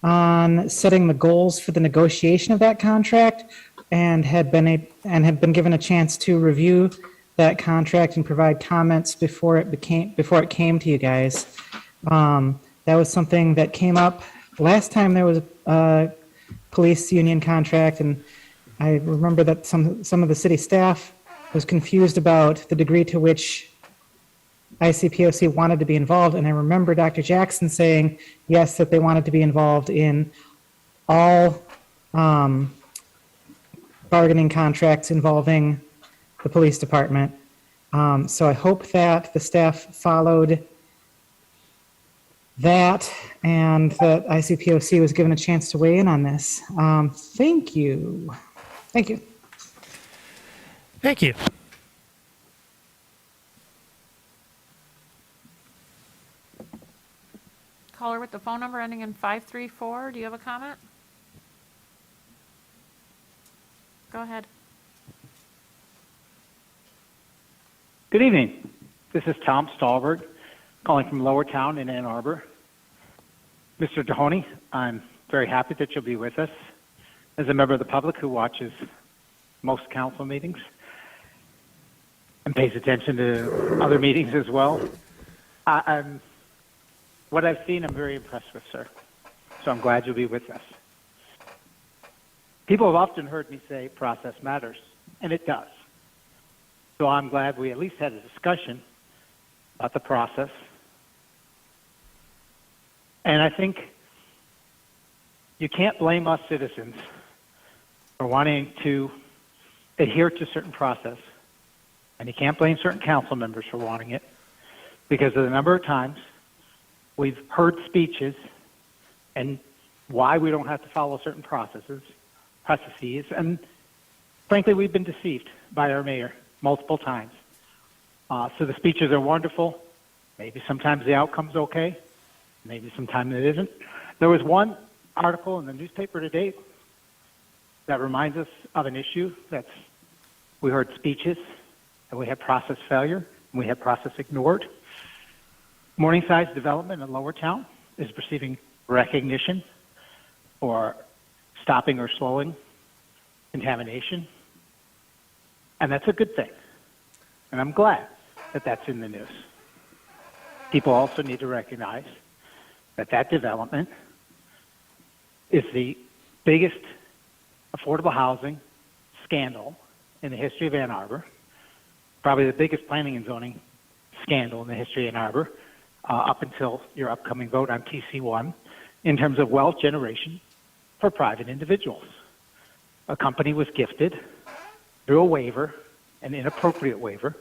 on setting the goals for the negotiation of that contract, and had been given a chance to review that contract and provide comments before it came to you guys. That was something that came up last time there was a police union contract, and I remember that some of the city staff was confused about the degree to which ICPOC wanted to be involved, and I remember Dr. Jackson saying, yes, that they wanted to be involved in all bargaining contracts involving the police department. So I hope that the staff followed that and that ICPOC was given a chance to weigh in on this. Thank you. Thank you. Thank you. Caller with the phone number ending in 534, do you have a comment? Go ahead. Good evening. This is Tom Stallberg, calling from Lower Town in Ann Arbor. Mr. Dehoney, I'm very happy that you'll be with us. As a member of the public who watches most council meetings and pays attention to other meetings as well. What I've seen, I'm very impressed with, sir. So I'm glad you'll be with us. People have often heard me say process matters, and it does. So I'm glad we at least had a discussion about the process. And I think you can't blame us citizens for wanting to adhere to certain process, and you can't blame certain council members for wanting it, because of the number of times we've heard speeches and why we don't have to follow certain processes, and frankly, we've been deceived by our mayor multiple times. So the speeches are wonderful. Maybe sometimes the outcome's okay. Maybe sometimes it isn't. There was one article in the newspaper today that reminds us of an issue we heard speeches, and we had process failure, and we had process ignored. Morningside's development in Lower Town is receiving recognition for stopping or slowing contamination, and that's a good thing. And I'm glad that that's in the news. People also need to recognize that that development is the biggest affordable housing scandal in the history of Ann Arbor, probably the biggest planning and zoning scandal in the history of Ann Arbor, up until your upcoming vote on TC1, in terms of wealth generation for private individuals. A company was gifted through a waiver, an inappropriate waiver,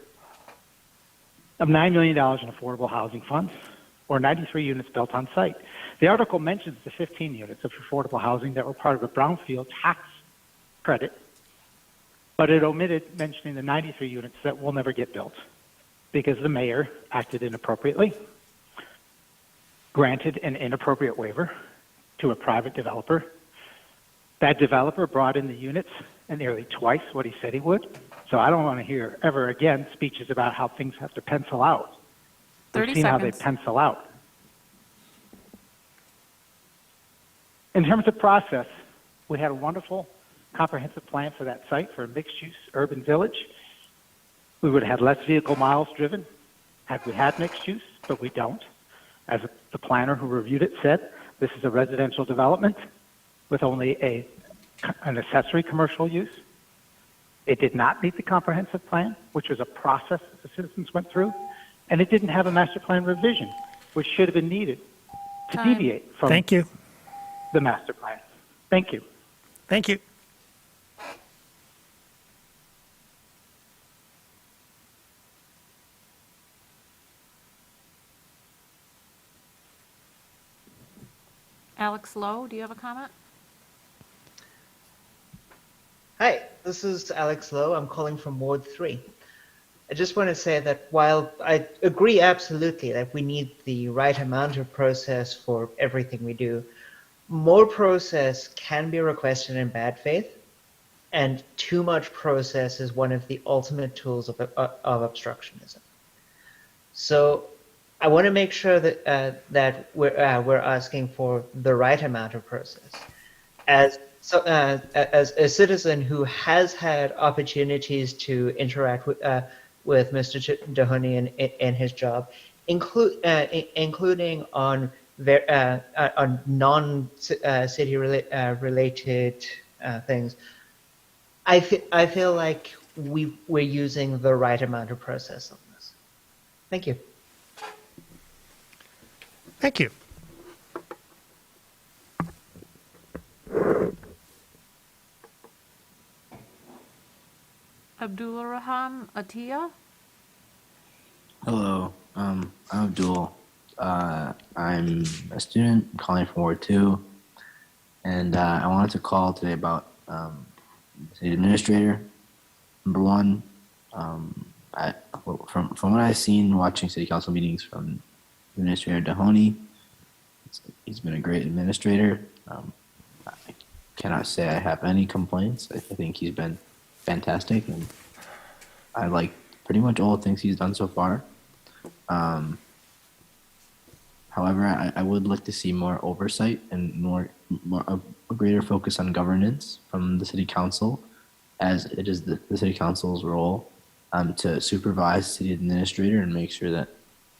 of $9 million in affordable housing funds, or 93 units built on site. The article mentions the 15 units of affordable housing that were part of a brownfield tax credit, but it omitted mentioning the 93 units that will never get built because the mayor acted inappropriately, granted an inappropriate waiver to a private developer. That developer brought in the units and nearly twice what he said he would. So I don't want to hear ever again speeches about how things have to pencil out. 30 We've seen how they seconds. pencil out. In terms of process, we had a wonderful comprehensive plan for that site for a mixed-use urban village. We would have had less vehicle miles driven had we had mixed use, but we don't. As the planner who reviewed it said, this is a residential development with only an accessory commercial use. It did not meet the comprehensive plan, which was a process that the citizens went through, and it didn't have a master plan revision, which should have been needed to deviate from Thank you. the master plan. Thank you. Thank you. Alex Lowe, do you have a comment? Hi, this is Alex Lowe. I'm calling from Ward 3. I just want to say that while I agree absolutely that we need the right amount of process for everything we do, more process can be requested in bad faith, and too much process is one of the ultimate tools of obstructionism. So I want to make sure that we're asking for the right amount of process. As a citizen who has had opportunities to interact with Mr. Dohoney in his job, including on non-city related things, I feel like we're using the right amount of process on this. Thank you. Thank you. Abdullah Raham Atiyah. Hello, I'm Abdul. I'm a student calling from Ward 2, and I wanted to call today about city administrator. Number one, from what I've seen watching city council meetings from Administrator Dohoney, he's been a great administrator. I cannot say I have any complaints. I think he's been fantastic, and I like pretty much all the things he's done so far. However, I would like to see more oversight and more a greater focus on governance from the city council as it is the city council's role to supervise the city administrator and make sure that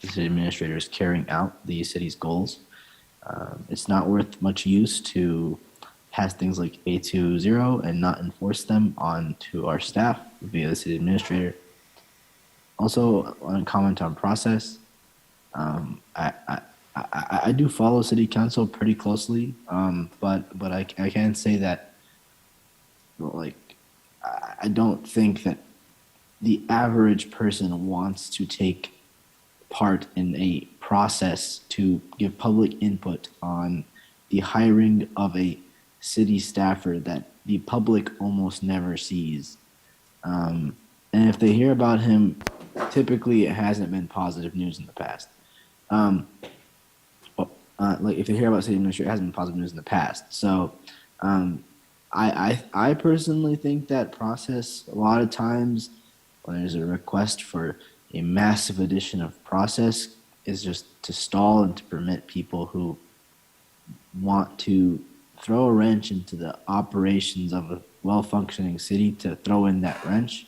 the city administrator is carrying out the city's goals. It's not worth much use to pass things like A20 and not enforce them on to our staff via the city administrator. Also, I want to comment on process. I do follow city council pretty closely, but I can say that, like, I don't think that the average person wants to take part in a process to give public input on the hiring of a city staffer that the public almost never sees. And if they hear about him, typically it hasn't been positive news in the past. Like if they hear about city administrator, it hasn't been positive news in the past. So I personally think that process, a lot of times when there's a request for a massive addition of process, is just to stall and to permit people who want to throw a wrench into the operations of a well-functioning city to throw in that wrench.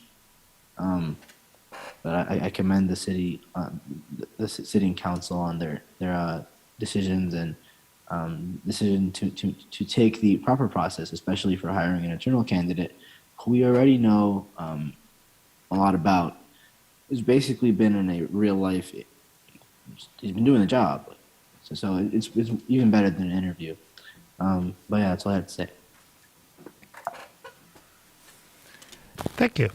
But I commend the city and council on their decisions and decision to take the proper process, especially for hiring an internal candidate who we already know a lot about. Who's basically been in a real life. He's been doing the job, so it's even better than an interview. But yeah, that's all I have to say. Thank you.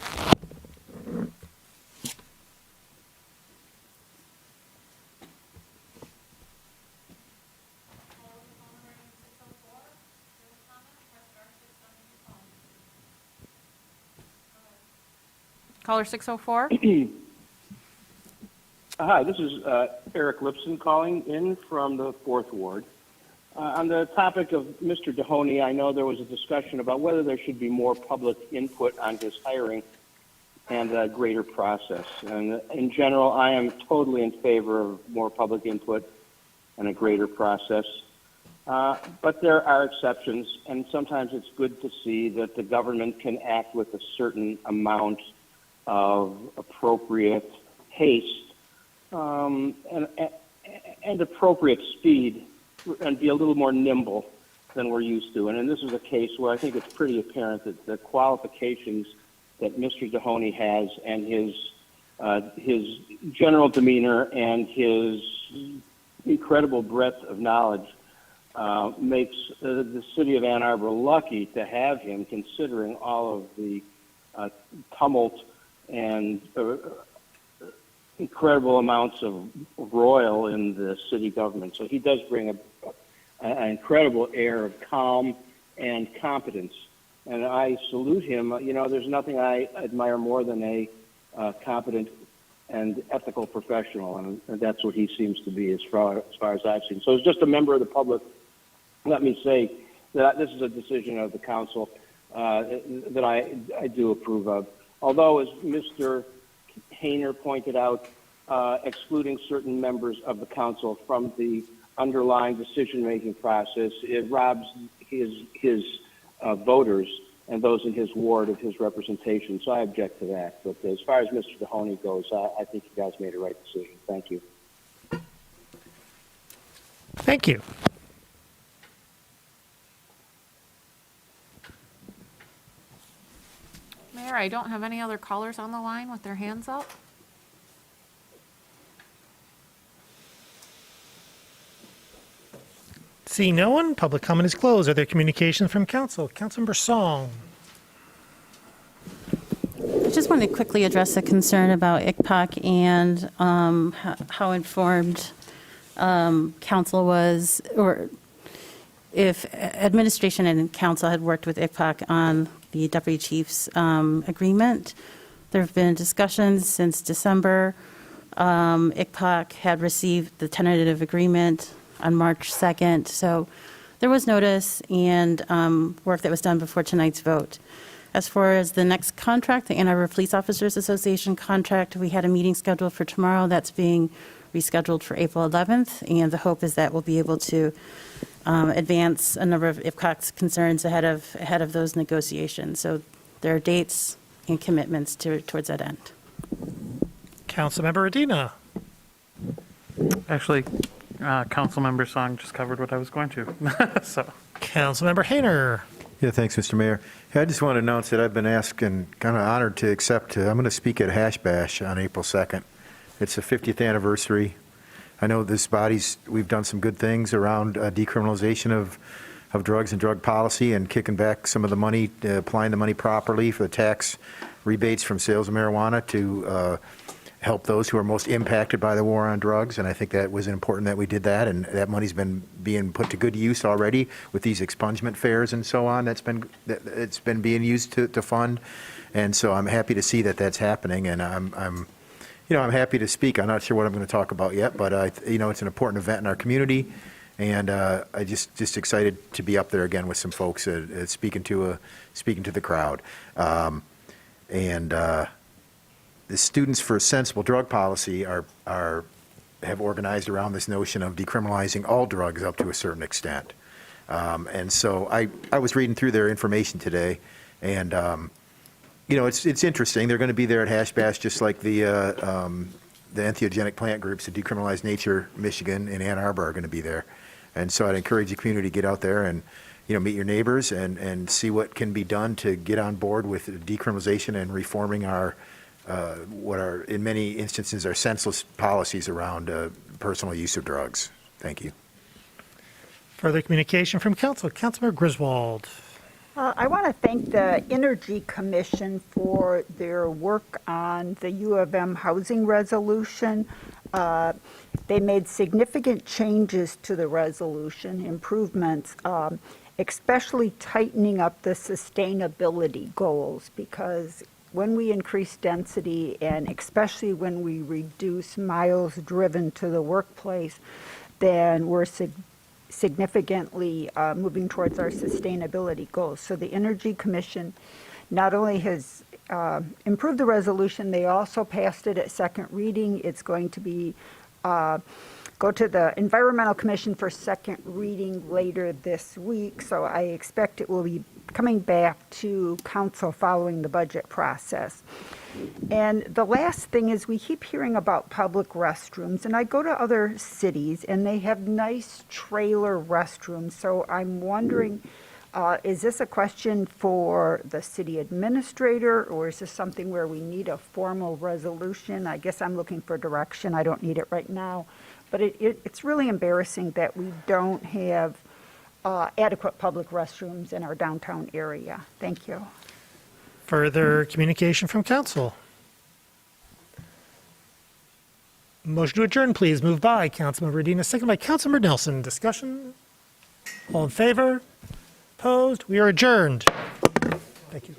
Caller 604. Hi, this is Eric Lipson calling in from the 4th Ward. On the topic of Mr. Dehoney, I know there was a discussion about whether there should be more public input on his hiring and a greater process. And in general, I am totally in favor of more public input and a greater process. But there are exceptions, and sometimes it's good to see that the government can act with a certain amount of appropriate haste and appropriate speed, and be a little more nimble than we're used to. And this is a case where I think it's pretty apparent that the qualifications that Mr. Dehoney has and his general demeanor and his incredible breadth of knowledge makes the city of Ann Arbor lucky to have him, considering all of the tumult and incredible amounts of roil in the city government. So he does bring an incredible air of calm and competence. And I salute him. You know, there's nothing I admire more than a competent and ethical professional, and that's what he seems to be as far as I've seen. So as just a member of the public, let me say that this is a decision of the council that I do approve of. Although, as Mr. Hayner pointed out, excluding certain members of the council from the underlying decision-making process, it robs his voters and those in his ward of his representation. So I object to that. But as far as Mr. Dehoney goes, I think you guys made a right decision. Thank you. Thank you. Mayor, I don't have any other callers on the line with their hands up. See no one, public comment is closed. Are there communications from council? Councilmember Song. I just want to quickly address a concern about ICPOC and how informed council was, or if administration and council had worked with ICPOC on the deputy chief's agreement. There have been discussions since December. ICPOC had received the tentative agreement on March 2nd. So there was notice and work that was done before tonight's vote. As far as the next contract, the Ann Arbor Police Officers Association contract, we had a meeting scheduled for tomorrow. That's being rescheduled for April 11th. And the hope is that we'll be able to advance a number of IPCOC's concerns ahead of those negotiations. So There are dates and commitments towards that end. Councilmember Medina. Actually, Councilmember Song just covered what I was going to. So, Councilmember Hayner. Yeah, thanks, Mr. Mayor. Hey, I just want to announce that I've been asked and kind of honored to accept, I'm going to speak at Hash Bash on April 2nd. It's the 50th anniversary. I know this body's, we've done some good things around decriminalization of drugs and drug policy and kicking back some of the money, applying the money properly for the tax rebates from sales of marijuana to help those who are most impacted by the war on drugs. And I think that was important that we did that. And that money's been being put to good use already with these expungement fairs and so on. It's been being used to fund. And so I'm happy to see that that's happening. And I'm happy to speak. I'm not sure what I'm going to talk about yet, but it's an important event in our community. And I just excited to be up there again with some folks speaking to the crowd. The Students for Sensible Drug Policy have organized around this notion of decriminalizing all drugs up to a certain extent. And so I was reading through their information today, and it's interesting. They're going to be there at Hash Bash just like the entheogenic plant groups, the Decriminalized Nature Michigan and Ann Arbor are going to be there. And so I'd encourage the community to get out there and meet your neighbors and see what can be done to get on board with decriminalization and reforming our what are, in many instances, are senseless policies around personal use of drugs. Thank you. Further communication from council. Councilmember Griswold. I want to thank the Energy Commission for their work on the U of M housing resolution. They made significant changes to the resolution, improvements, especially tightening up the sustainability goals, because when we increase density and especially when we reduce miles driven to the workplace, then we're significantly moving towards our sustainability goals. So the Energy Commission not only has improved the resolution, they also passed it at second reading. It's going to be go to the Environmental Commission for second reading later this week. So I expect it will be coming back to council following the budget process. And the last thing is we keep hearing about public restrooms, and I go to other cities and they have nice trailer restrooms. So I'm wondering, is this a question for the city administrator, or is this something where we need a formal resolution? I guess I'm looking for direction. I don't need it right now. But it's really embarrassing that we don't have adequate public restrooms in our downtown area. Thank you. Further communication from council. Motion to adjourn, please. Moved by Councilmember Medina, second by Councilmember Nelson. Discussion? All in favor? Opposed? We are adjourned. Thank you.